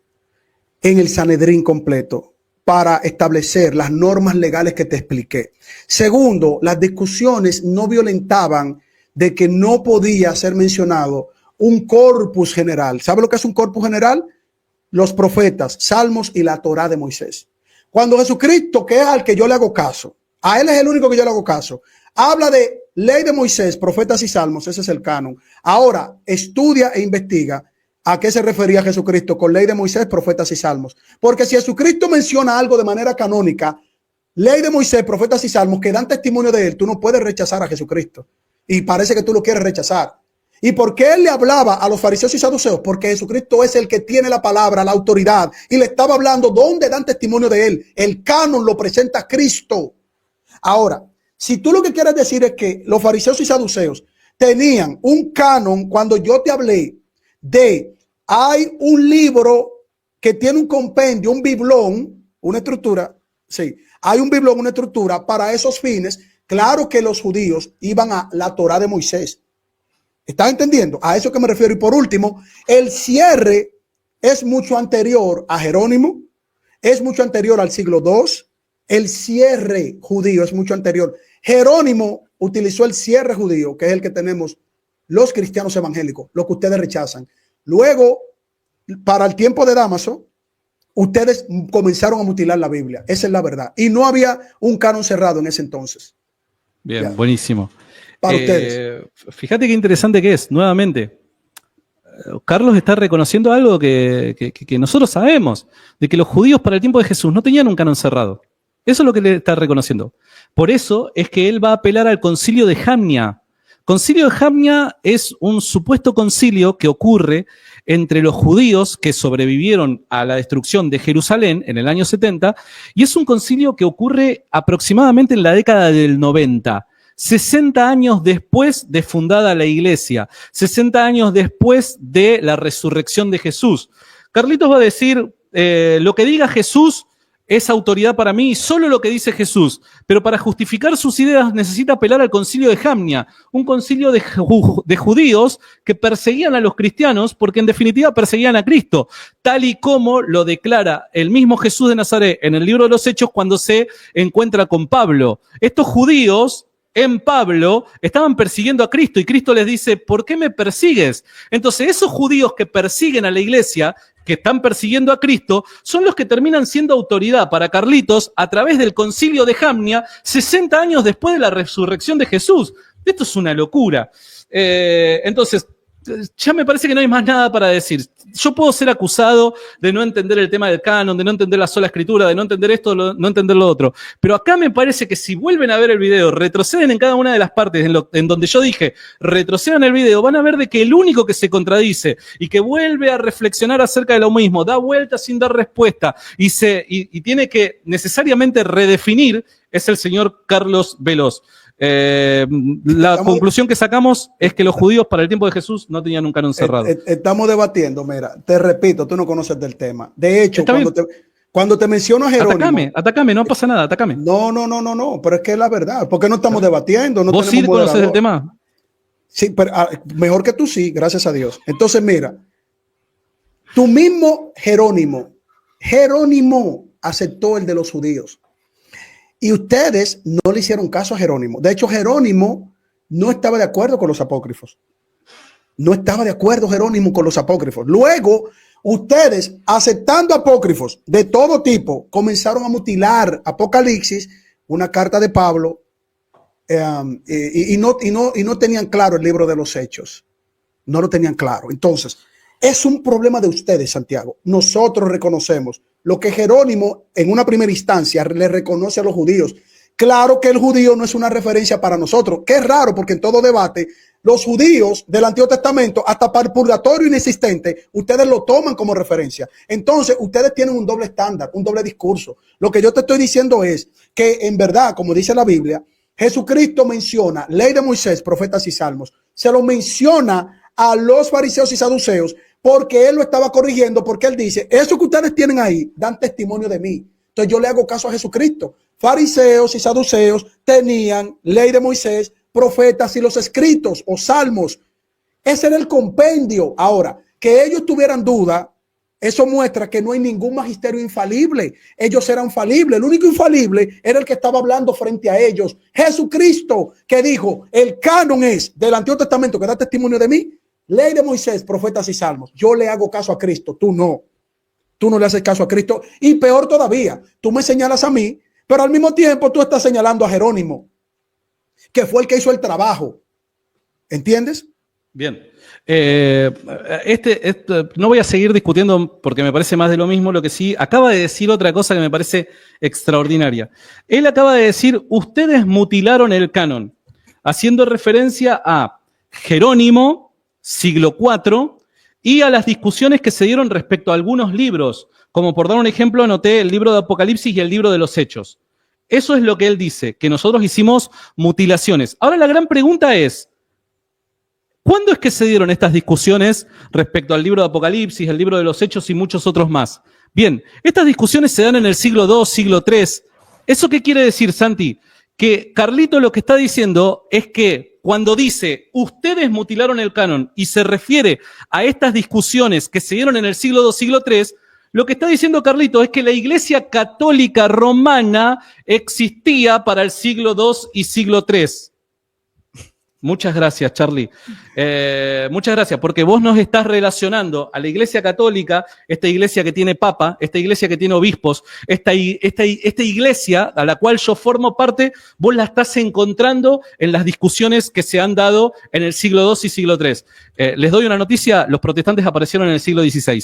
Speaker 2: en el Sanedrín completo para establecer las normas legales que te expliqué. Segundo, las discusiones no violentaban de que no podía ser mencionado un corpus general. ¿Sabe lo que es un corpus general? Los profetas, salmos y la Torá de Moisés. Cuando Jesucristo, que es al que yo le hago caso, a él es el único que yo le hago caso, habla de ley de Moisés, profetas y salmos, ese es el canon. Ahora, estudia e investiga a qué se refería Jesucristo con ley de Moisés, profetas y salmos. Porque si Jesucristo menciona algo de manera canónica, ley de Moisés, profetas y salmos, que dan testimonio de él, tú no puedes rechazar a Jesucristo. Y parece que tú lo quieres rechazar. ¿Y por qué él le hablaba a los fariseos y saduceos? Porque Jesucristo es el que tiene la palabra, la autoridad, y le estaba hablando donde dan testimonio de él. El canon lo presenta Cristo. Ahora, si tú lo que quieres decir es que los fariseos y saduceos tenían un canon, cuando yo te hablé de hay un libro que tiene un compendio, un biblón, una estructura, sí, hay un biblón, una estructura para esos fines. Claro que los judíos iban a la Torá de Moisés. ¿Estás entendiendo? A eso que me refiero. Y por último, el cierre es mucho anterior a Jerónimo, es mucho anterior al siglo II. El cierre judío es mucho anterior. Jerónimo utilizó el cierre judío, que es el que tenemos los cristianos evangélicos, lo que ustedes rechazan. Luego, para el tiempo de Dámaso, ustedes comenzaron a mutilar la Biblia. Esa es la verdad. Y no había un canon cerrado en ese entonces.
Speaker 3: Bien, ya. Buenísimo.
Speaker 2: Para ustedes.
Speaker 3: Fíjate qué interesante que es, nuevamente. Carlos está reconociendo algo que nosotros sabemos, de que los judíos para el tiempo de Jesús no tenían un canon cerrado. Eso es lo que le está reconociendo. Por eso es que él va a apelar al concilio de Jamnia. Concilio de Jamnia es un supuesto concilio que ocurre entre los judíos que sobrevivieron a la destrucción de Jerusalén en el año 70, y es un concilio que ocurre aproximadamente en la década del 90. 60 años después de fundada la iglesia, 60 años después de la resurrección de Jesús. Carlitos va a decir, lo que diga Jesús es autoridad para mí, solo lo que dice Jesús, pero para justificar sus ideas necesita apelar al concilio de Jamnia, un concilio de judíos que perseguían a los cristianos porque en definitiva perseguían a Cristo, tal y como lo declara el mismo Jesús de Nazaret en el libro de los Hechos cuando se encuentra con Pablo. Estos judíos en Pablo estaban persiguiendo a Cristo y Cristo les dice, ¿por qué me persigues? Entonces esos judíos que persiguen a la iglesia, que están persiguiendo a Cristo, son los que terminan siendo autoridad para Carlitos a través del concilio de Jamnia 60 años después de la resurrección de Jesús. Esto es una locura. Entonces, ya me parece que no hay más nada para decir. Yo puedo ser acusado de no entender el tema del canon, de no entender la sola escritura, de no entender esto, no entender lo otro. Pero acá me parece que si vuelven a ver el video, retroceden en cada una de las partes en donde yo dije, retrocedan el video, van a ver de que el único que se contradice y que vuelve a reflexionar acerca de lo mismo, da vueltas sin dar respuesta y tiene que necesariamente redefinir es el señor Carlos Veloz. La conclusión que sacamos es que los judíos para el tiempo de Jesús no tenían un canon cerrado.
Speaker 2: Estamos debatiendo, mira, te repito, tú no conoces del tema. De hecho, cuando te menciono a Jerónimo...
Speaker 3: Atacame, no pasa nada, atacame.
Speaker 2: No, pero es que es la verdad, porque no estamos debatiendo. No
Speaker 3: ¿Vos sí conoces el tema?
Speaker 2: Sí, pero mejor que tú sí, gracias a Dios. Entonces, mira, tu mismo Jerónimo aceptó el de los judíos. Y ustedes no le hicieron caso a Jerónimo. De hecho, Jerónimo no estaba de acuerdo con los apócrifos. No estaba de acuerdo Jerónimo con los apócrifos. Luego, ustedes, aceptando apócrifos de todo tipo, comenzaron a mutilar Apocalipsis, una carta de Pablo, y no tenían claro el libro de los Hechos. No lo tenían claro. Entonces, es un problema de ustedes, Santiago. Nosotros reconocemos lo que Jerónimo en una primera instancia le reconoce a los judíos. Claro que el judío no es una referencia para nosotros, que es raro porque en todo debate los judíos del Antiguo Testamento, hasta para el purgatorio inexistente, ustedes lo toman como referencia. Entonces, ustedes tienen un doble estándar, un doble discurso. Lo que yo te estoy diciendo es que en verdad, como dice la Biblia, Jesucristo menciona ley de Moisés, profetas y salmos. Se lo menciona a los fariseos y saduceos porque él lo estaba corrigiendo, porque él dice, eso que ustedes tienen ahí dan testimonio de mí. Entonces yo le hago caso a Jesucristo. Fariseos y saduceos tenían ley de Moisés, profetas y los escritos o salmos. Ese era el compendio. Ahora, que ellos tuvieran duda, eso muestra que no hay ningún magisterio infalible. Ellos eran falibles. El único infalible era el que estaba hablando frente a ellos. Jesucristo, que dijo, el canon es del Antiguo Testamento que da testimonio de mí. Ley de Moisés, profetas y salmos. Yo le hago caso a Cristo, tú no. Tú no le haces caso a Cristo. Y peor todavía, tú me señalas a mí, pero al mismo tiempo tú estás señalando a Jerónimo, que fue el que hizo el trabajo. ¿Entiendes?
Speaker 3: Bien. No voy a seguir discutiendo porque me parece más de lo mismo. Lo que sí, acaba de decir otra cosa que me parece extraordinaria. Él acaba de decir, ustedes mutilaron el canon, haciendo referencia a Jerónimo, siglo IV, y a las discusiones que se dieron respecto a algunos libros, como por dar un ejemplo, anoté el libro de Apocalipsis y el libro de los Hechos. Eso es lo que él dice, que nosotros hicimos mutilaciones. Ahora la gran pregunta es, ¿cuándo es que se dieron estas discusiones respecto al libro de Apocalipsis, el libro de los Hechos y muchos otros más? Bien, estas discusiones se dan en el siglo II, siglo III. ¿Eso qué quiere decir, Santi? Que Carlito lo que está diciendo es que cuando dice, ustedes mutilaron el canon y se refiere a estas discusiones que se dieron en el siglo II, siglo III, lo que está diciendo Carlito es que la Iglesia Católica Romana existía para el siglo II y siglo III. Muchas gracias, Charlie. Muchas gracias, porque vos nos estás relacionando a la Iglesia Católica, esta iglesia que tiene papa, esta iglesia que tiene obispos, esta iglesia a la cual yo formo parte, vos la estás encontrando en las discusiones que se han dado en el siglo II y siglo III. Les doy una noticia, los protestantes aparecieron en el siglo XVI.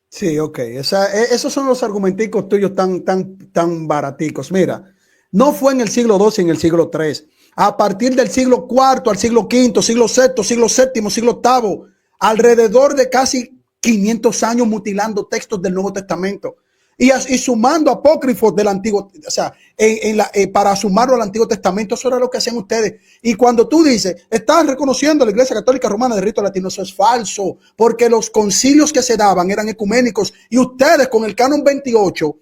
Speaker 2: Sí, ok. Esos son los argumenticos tuyos tan baraticos. Mira, no fue en el siglo II y en el siglo III. A partir del siglo IV al siglo V, siglo VI, siglo VII, siglo VIII, alrededor de casi 500 años mutilando textos del Nuevo Testamento y sumando apócrifos del Antiguo, o sea, para sumarlo al Antiguo Testamento. Eso era lo que hacían ustedes. Y cuando tú dices, están reconociendo a la Iglesia Católica Romana de rito latino, eso es falso, porque los concilios que se daban eran ecuménicos y ustedes con el canon 28,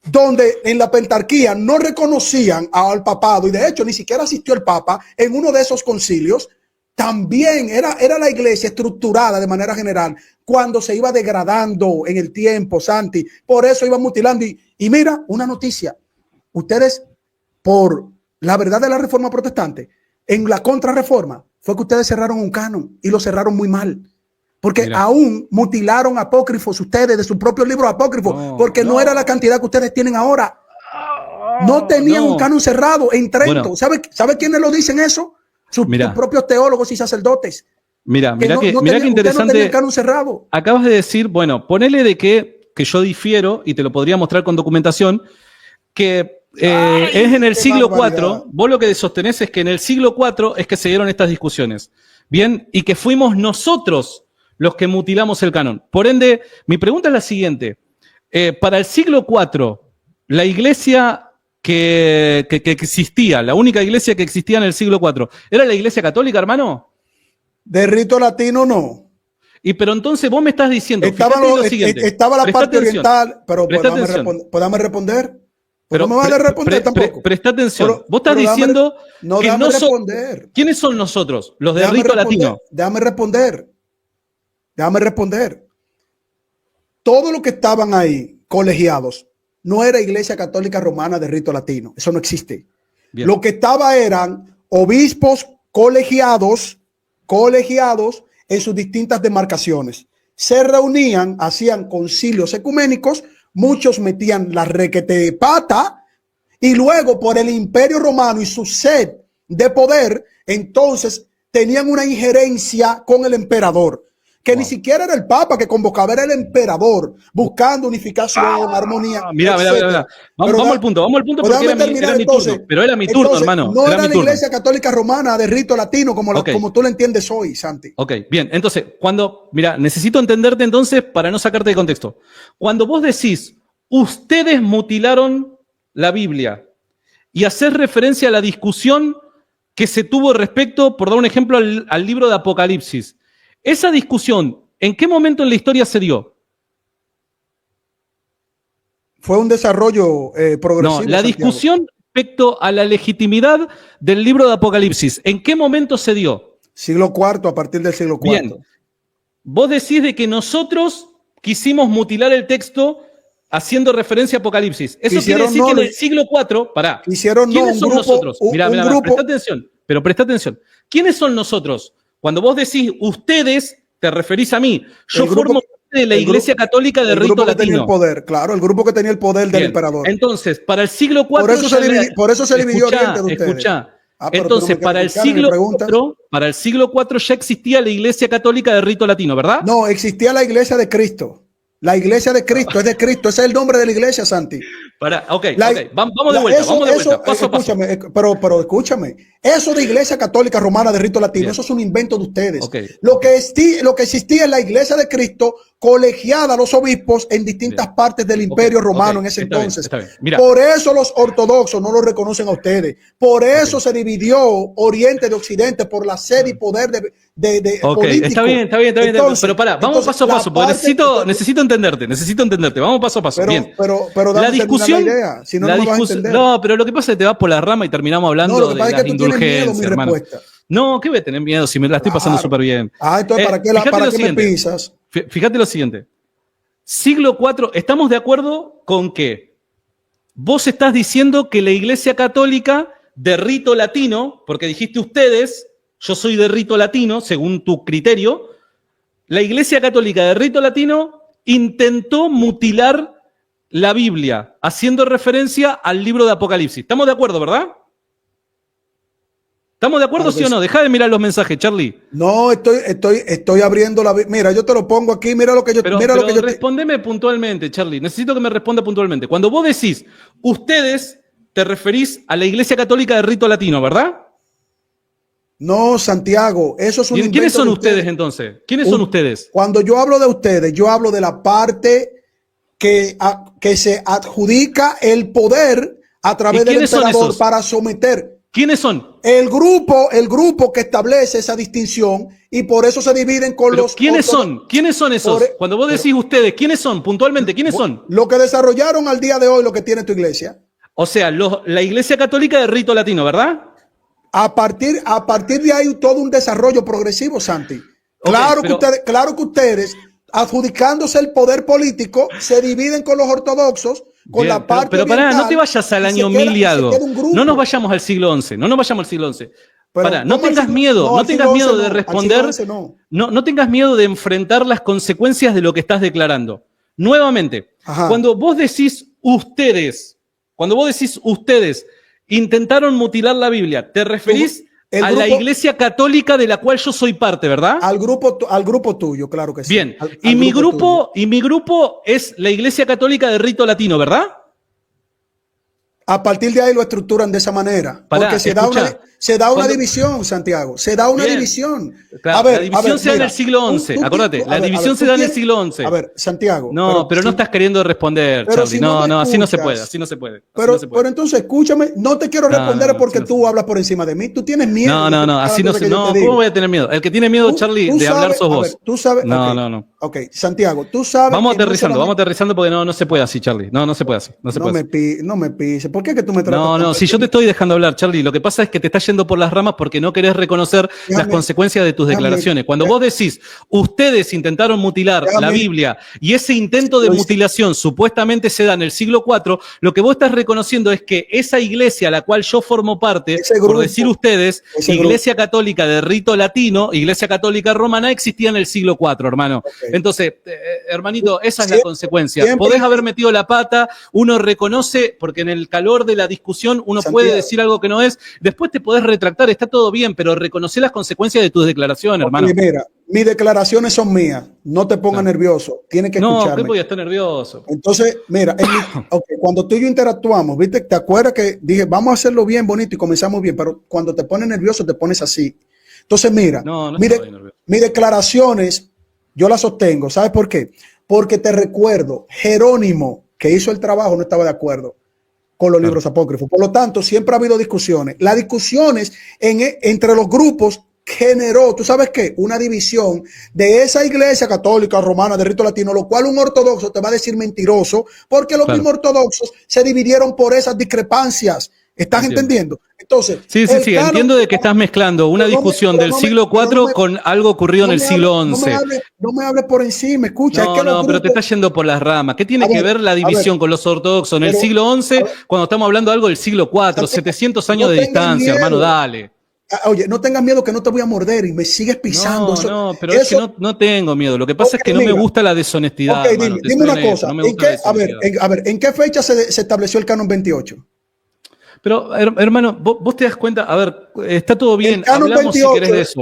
Speaker 2: donde en la pentarquía no reconocían al papado y de hecho ni siquiera asistió el papa en uno de esos concilios, también era la iglesia estructurada de manera general cuando se iba degradando en el tiempo, Santi. Por eso iban mutilando. Y mira, una noticia. Ustedes, por la verdad de la reforma protestante, en la contrarreforma, fue que ustedes cerraron un canon y lo cerraron muy mal. Porque aún mutilaron apócrifos ustedes de su propio libro apócrifo, porque no era la cantidad que ustedes tienen ahora. No tenían un canon cerrado en Trento. Bueno. ¿Sabe quiénes lo dicen eso? Sus propios teólogos y sacerdotes.
Speaker 3: Mira qué interesante.
Speaker 2: No el canon cerrado.
Speaker 3: Acabas de decir, bueno, ponele de que yo difiero, y te lo podría mostrar con documentación, que es en el siglo IV. Vos lo que sostenés es que en el siglo IV es que se dieron estas discusiones. Bien, y que fuimos nosotros los que mutilamos el canon. Por ende, mi pregunta es la siguiente. Para el siglo IV, la iglesia que existía, la única iglesia que existía en el siglo IV, ¿era la iglesia católica, hermano?
Speaker 2: De rito latino no.
Speaker 3: Pero entonces vos me estaba
Speaker 2: estaba la parte oriental, pero ¿podame responder?
Speaker 3: Pero
Speaker 2: no me van a responder tampoco.
Speaker 3: Presta atención. Vos estás diciendo que no son. ¿Quiénes son nosotros? Los de rito latino.
Speaker 2: Déjame responder. Todos los que estaban ahí, colegiados, no era Iglesia Católica Romana de rito latino. Eso no existe. Bien. Lo que estaba eran obispos colegiados en sus distintas demarcaciones. Se reunían, hacían concilios ecuménicos, muchos metían la requete de pata y luego por el Imperio Romano y su sed de poder, entonces tenían una injerencia con el emperador, que ni siquiera era el Papa que convocaba, era el emperador, buscando unificación, armonía.
Speaker 3: Mira. Vamos al punto porque era mi turno. Pero era mi turno, hermano.
Speaker 2: No era la Iglesia Católica Romana de rito latino como tú lo entiendes hoy, Santi.
Speaker 3: Ok, bien. Entonces, necesito entenderte entonces para no sacarte de contexto. Cuando vos decís, ustedes mutilaron la Biblia y haces referencia a la discusión que se tuvo respecto, por dar un ejemplo, al libro de Apocalipsis. Esa discusión, ¿en qué momento en la historia se dio?
Speaker 2: Fue un desarrollo progresivo.
Speaker 3: No, la discusión respecto a la legitimidad del libro de Apocalipsis, ¿en qué momento se dio?
Speaker 2: Siglo IV, a partir del siglo IV.
Speaker 3: Bien. Vos decís de que nosotros quisimos mutilar el texto haciendo referencia a Apocalipsis. Eso quiere decir que en el siglo IV, ¿quiénes son nosotros? Mirá, presta atención. ¿Quiénes son nosotros? Cuando vos decís ustedes, te referís a mí. Yo formo parte de la Iglesia Católica de rito latino.
Speaker 2: El grupo que tenía el poder del emperador.
Speaker 3: Entonces, para el siglo IV...
Speaker 2: Por eso se dividió Oriente de ustedes.
Speaker 3: Escuchá. Entonces, para el siglo IV ya existía la Iglesia Católica de rito latino, ¿verdad?
Speaker 2: No, existía la Iglesia de Cristo. La Iglesia de Cristo, es de Cristo, ese es el nombre de la iglesia, Santi.
Speaker 3: Vamos de vuelta, paso a paso.
Speaker 2: Pero escúchame, eso de Iglesia Católica Romana de rito latino, eso es un invento de ustedes. Lo que existía en la Iglesia de Cristo, colegiada a los obispos en distintas partes del Imperio Romano en ese entonces.
Speaker 3: Está bien.
Speaker 2: Por eso los ortodoxos no lo reconocen a ustedes. Por eso se dividió Oriente de Occidente, por la sed y poder de político.
Speaker 3: Está bien. Entonces, pero pará, vamos paso a paso, porque necesito entenderte. Vamos paso a paso.
Speaker 2: Pero
Speaker 3: la discusión,
Speaker 2: la idea, si no, no me vas a entender.
Speaker 3: No, pero lo que pasa es que te vas por la rama y terminamos hablando de las indulgencias, hermano. No, ¿qué voy a tener miedo si me la estoy pasando súper bien?
Speaker 2: Entonces, ¿para qué me pisas?
Speaker 3: Fíjate lo siguiente. Siglo IV, ¿estamos de acuerdo con que vos estás diciendo que la Iglesia Católica de rito latino, porque dijiste ustedes, yo soy de rito latino, según tu criterio, la Iglesia Católica de rito latino intentó mutilar la Biblia, haciendo referencia al libro de Apocalipsis? ¿Estamos de acuerdo, verdad? ¿Estamos de acuerdo, sí o no? Deja de mirar los mensajes, Charlie.
Speaker 2: No, estoy abriendo la... Mira, yo te lo pongo aquí, mira lo que yo...
Speaker 3: Pero respóndeme puntualmente, Charlie. Necesito que me responda puntualmente. Cuando vos decís ustedes, te referís a la Iglesia Católica de rito latino, ¿verdad?
Speaker 2: No, Santiago, eso es un invento.
Speaker 3: ¿Quiénes son ustedes entonces? ¿Quiénes son ustedes?
Speaker 2: Cuando yo hablo de ustedes, yo hablo de la parte que se adjudica el poder a través del emperador para someter...
Speaker 3: ¿Quiénes son?
Speaker 2: El grupo que establece esa distinción y por eso se dividen con los...
Speaker 3: ¿Quiénes son? ¿Quiénes son esos? Cuando vos decís ustedes, ¿quiénes son? Puntualmente, ¿quiénes son?
Speaker 2: Lo que desarrollaron al día de hoy, lo que tiene tu iglesia.
Speaker 3: O sea, la Iglesia Católica de rito latino, ¿verdad?
Speaker 2: A partir de ahí todo un desarrollo progresivo, Santi. Claro que ustedes, adjudicándose el poder político, se dividen con los ortodoxos. Con la parte
Speaker 3: pero pará, no te vayas al año 1000 y algo. No nos vayamos al siglo XI. Pará, no tengas miedo, no tengas miedo de responder. No tengas miedo de enfrentar las consecuencias de lo que estás declarando. Nuevamente, cuando vos decís ustedes intentaron mutilar la Biblia, te referís a la Iglesia Católica de la cual yo soy parte, ¿verdad?
Speaker 2: Al grupo tuyo, claro que sí.
Speaker 3: Bien. Mi grupo es la Iglesia Católica de rito latino, ¿verdad?
Speaker 2: A partir de ahí lo estructuran de esa manera.
Speaker 3: Pará,
Speaker 2: porque se da una división, Santiago. Se da una división.
Speaker 3: Claro, la división se da en el siglo XI. Acordate, la división se da en el siglo XI.
Speaker 2: A ver, Santiago.
Speaker 3: No, pero no estás queriendo responder, Charlie.
Speaker 2: Si
Speaker 3: no, así no se
Speaker 2: escuchas,
Speaker 3: puede, así no se puede.
Speaker 2: Pero entonces, escúchame, no te quiero responder porque tú hablas por encima de mí. Tú tienes miedo.
Speaker 3: No, así no se. No, ¿cómo voy a tener miedo? El que tiene miedo, Charlie, de hablar sos vos.
Speaker 2: Ver, tú sabes.
Speaker 3: No.
Speaker 2: Ok, Santiago, tú sabes.
Speaker 3: Vamos aterrizando porque no se puede así, Charlie. No se puede así.
Speaker 2: No me pises. ¿Por qué que tú me tratas?
Speaker 3: No, si yo te estoy dejando hablar, Charlie, lo que pasa es que te estás yendo por las ramas porque no querés reconocer las consecuencias de tus declaraciones. Cuando vos decís, ustedes intentaron mutilar la Biblia y ese intento de mutilación supuestamente se da en el siglo IV, lo que vos estás reconociendo es que esa iglesia a la cual yo formo parte, por decir ustedes, Iglesia Católica de rito latino, Iglesia Católica Romana, existía en el siglo IV, hermano. Okay. Entonces, hermanito, esa es la consecuencia. Podés haber metido la pata, uno reconoce, porque en el calor de la discusión uno puede decir algo que no es, después te podés retractar, está todo bien, pero reconoce las consecuencias de tus declaraciones, hermano.
Speaker 2: Mira, mis declaraciones son mías, no te pongas nervioso, tienes que escucharme.
Speaker 3: No, ¿qué voy a estar nervioso?
Speaker 2: Entonces, mira, cuando tú y yo interactuamos, ¿viste? ¿Te acuerdas que dije, vamos a hacerlo bien, bonito y comenzamos bien, pero cuando te pones nervioso te pones así? Entonces, mira, mis declaraciones yo las sostengo, ¿sabes por qué? Porque te recuerdo, Jerónimo, que hizo el trabajo, no estaba de acuerdo con los libros apócrifos. Por lo tanto, siempre ha habido discusiones. Las discusiones entre los grupos generó, ¿tú sabes qué? Una división de esa iglesia católica romana de rito latino, lo cual un ortodoxo te va a decir mentiroso, porque los mismos ortodoxos se dividieron por esas discrepancias. ¿Estás entendiendo? Entonces,
Speaker 3: sí, entiendo de que estás mezclando una discusión del siglo IV con algo ocurrido en el siglo XI.
Speaker 2: No me hables por encima, escucha.
Speaker 3: Pero te estás yendo por las ramas. ¿Qué tiene que ver la división con los ortodoxos en el siglo XI cuando estamos hablando de algo del siglo IV? 700 años de distancia, hermano, dale.
Speaker 2: Oye, no tengas miedo que no te voy a morder y me sigues pisando.
Speaker 3: Pero es que no tengo miedo. Lo que pasa es que no me gusta la deshonestidad.
Speaker 2: Dime una cosa. ¿En qué fecha se estableció el canon 28?
Speaker 3: Pero, hermano, vos te das cuenta, a ver, está todo bien, hablamos 28, si querés de eso,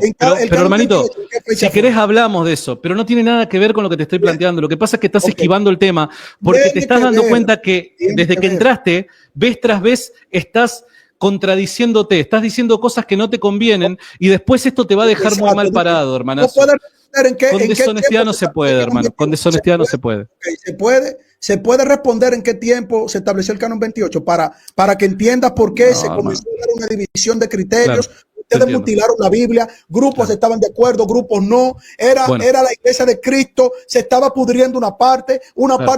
Speaker 3: pero hermanito, 28, si querés hablamos de eso, pero no tiene nada que ver con lo que te estoy planteando. Lo que pasa es que estás esquivando el tema, porque te estás dando cuenta que desde que entraste, vez tras vez, estás contradiciéndote, estás diciendo cosas que no te convienen y después esto te va a dejar muy mal parado, hermanazo. Con deshonestidad no se puede, hermano, con deshonestidad no se puede.
Speaker 2: Se puede responder en qué tiempo se estableció el canon 28 para que entiendas por qué se comenzó a dar una división de criterios. Claro, ustedes mutilaron la Biblia, grupos estaban de acuerdo, grupos no. Era la iglesia de Cristo, se estaba pudriendo una parte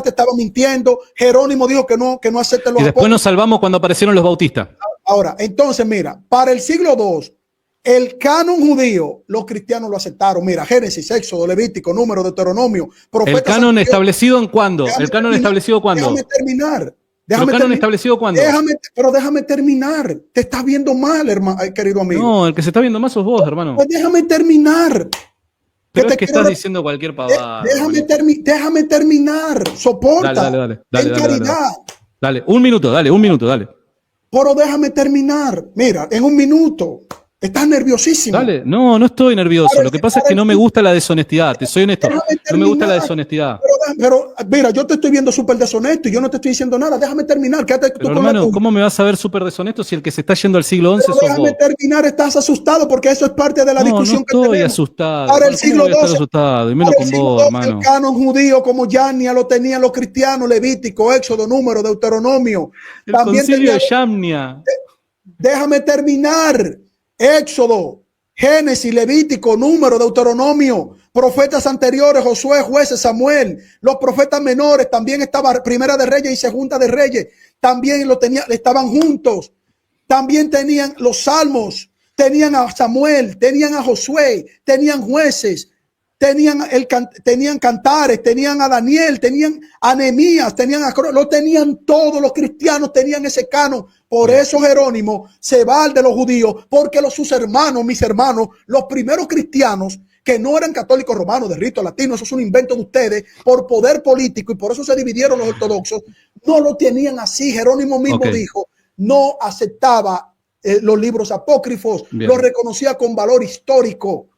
Speaker 2: estaba mintiendo. Jerónimo dijo que no acepten los
Speaker 3: apóstoles. Y después nos salvamos cuando aparecieron los bautistas.
Speaker 2: Ahora, entonces, mira, para el siglo II, el canon judío, los cristianos lo aceptaron. Mira, Génesis, Éxodo, Levítico, Número, Deuteronomio, Profetas.
Speaker 3: ¿El canon establecido en cuándo? ¿El canon establecido cuándo?
Speaker 2: Déjame terminar.
Speaker 3: ¿El canon establecido cuándo?
Speaker 2: Déjame terminar. Te estás viendo mal, hermano, querido amigo.
Speaker 3: No, el que se está viendo más sos vos, hermano.
Speaker 2: Pues déjame terminar.
Speaker 3: Pero es que estás diciendo cualquier pavada.
Speaker 2: Déjame terminar. Soporta.
Speaker 3: Dale. Dale, un minuto, dale.
Speaker 2: Pero déjame terminar. Mira, en un minuto. Estás nerviosísimo.
Speaker 3: Dale, no estoy nervioso. Lo que pasa es que no me gusta la deshonestidad. Te soy honesto. No me gusta la deshonestidad.
Speaker 2: Pero mira, yo te estoy viendo súper deshonesto y yo no te estoy diciendo nada. Déjame terminar. Quédate tú,
Speaker 3: hermano, ¿cómo me vas a ver súper deshonesto si el que se está yendo al siglo XI sos vos?
Speaker 2: Déjame terminar. Estás asustado porque eso es parte de la discusión que tenemos.
Speaker 3: No estoy asustado.
Speaker 2: Para el siglo XII.
Speaker 3: Asustado, y menos con vos, hermano.
Speaker 2: El canon judío como Yamnia lo tenían los cristianos, Levítico, Éxodo, Número, Deuteronomio.
Speaker 3: El concilio de Yamnia.
Speaker 2: Déjame terminar. Éxodo, Génesis, Levítico, Número, Deuteronomio, profetas anteriores, Josué, Jueces, Samuel, los profetas menores, también estaba Primera de Reyes y Segunda de Reyes, también estaban juntos, también tenían los salmos, tenían a Samuel, tenían a Josué, tenían jueces, tenían cantares, tenían a Daniel, tenían a Nehemías, lo tenían todos los cristianos, tenían ese canon. Por eso Jerónimo se va al de los judíos, porque sus hermanos, mis hermanos, los primeros cristianos que no eran católicos romanos de rito latino, eso es un invento de ustedes, por poder político, y por eso se dividieron los ortodoxos, no lo tenían así. Jerónimo mismo dijo, no aceptaba los libros apócrifos, los reconocía con valor histórico.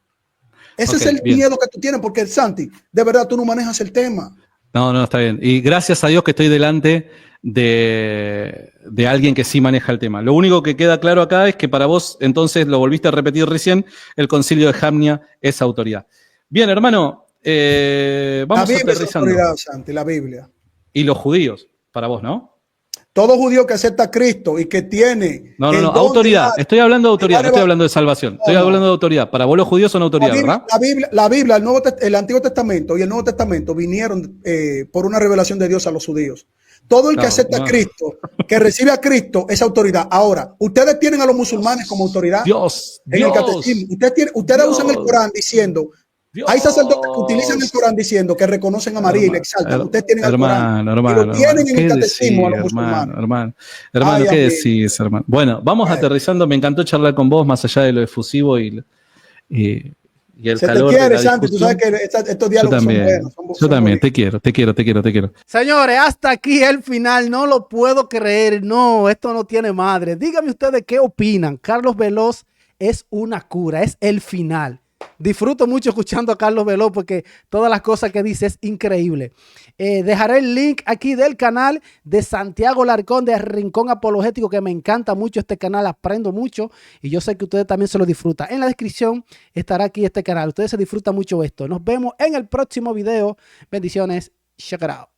Speaker 2: Ese es el miedo que tú tienes, porque Santi, de verdad tú no manejas el tema.
Speaker 3: No, está bien. Y gracias a Dios que estoy delante de alguien que sí maneja el tema. Lo único que queda claro acá es que para vos, entonces, lo volviste a repetir recién, el concilio de Jamnia es autoridad. Bien, hermano, vamos
Speaker 2: La Biblia es
Speaker 3: aterrizando.
Speaker 2: autoridad, Santi, la Biblia.
Speaker 3: Y los judíos, para vos, ¿no?
Speaker 2: Todo judío que acepta a Cristo y que tiene
Speaker 3: No,
Speaker 2: el don de
Speaker 3: autoridad.
Speaker 2: dar-
Speaker 3: Estoy hablando de autoridad, no estoy hablando de salvación. Estoy
Speaker 2: No.
Speaker 3: hablando de autoridad. Para vos los judíos son autoridad, ¿verdad?
Speaker 2: La Biblia, el Antiguo Testamento y el Nuevo Testamento vinieron por una revelación de Dios a los judíos. Todo el que
Speaker 3: Claro,
Speaker 2: acepta
Speaker 3: no.
Speaker 2: a Cristo, que recibe a Cristo, es autoridad. Ahora, ustedes tienen a los musulmanes como autoridad
Speaker 3: Dios,
Speaker 2: en el catecismo. Ustedes usan el Corán diciendo, hay sacerdotes que utilizan el Corán diciendo que reconocen a María y le exaltan. Ustedes tienen al Corán y lo tienen en el catecismo a los musulmanes.
Speaker 3: Hermano,
Speaker 2: Ay,
Speaker 3: ¿qué
Speaker 2: amigo.
Speaker 3: decís, hermano? Bueno, vamos aterrizando. Me encantó charlar con vos, más allá de lo efusivo y el
Speaker 2: Se te
Speaker 3: calor de
Speaker 2: quiere,
Speaker 3: la
Speaker 2: Santi. Tú
Speaker 3: discusión.
Speaker 2: sabes que estos
Speaker 3: Yo
Speaker 2: diálogos son
Speaker 3: también,
Speaker 2: buenos.
Speaker 3: yo también, te quiero.
Speaker 1: Señores, hasta aquí el final. No lo puedo creer. No, esto no tiene madre. Díganme ustedes qué opinan. Carlos Veloz es una cura, es el final. Disfruto mucho escuchando a Carlos Veloz porque todas las cosas que dice es increíble. Dejaré el link aquí del canal de Santiago Larcón de Rincón Apologético, que me encanta mucho este canal, aprendo mucho y yo sé que ustedes también se lo disfrutan. En la descripción estará aquí este canal. Ustedes se disfrutan mucho esto. Nos vemos en el próximo video. Bendiciones. Check it out.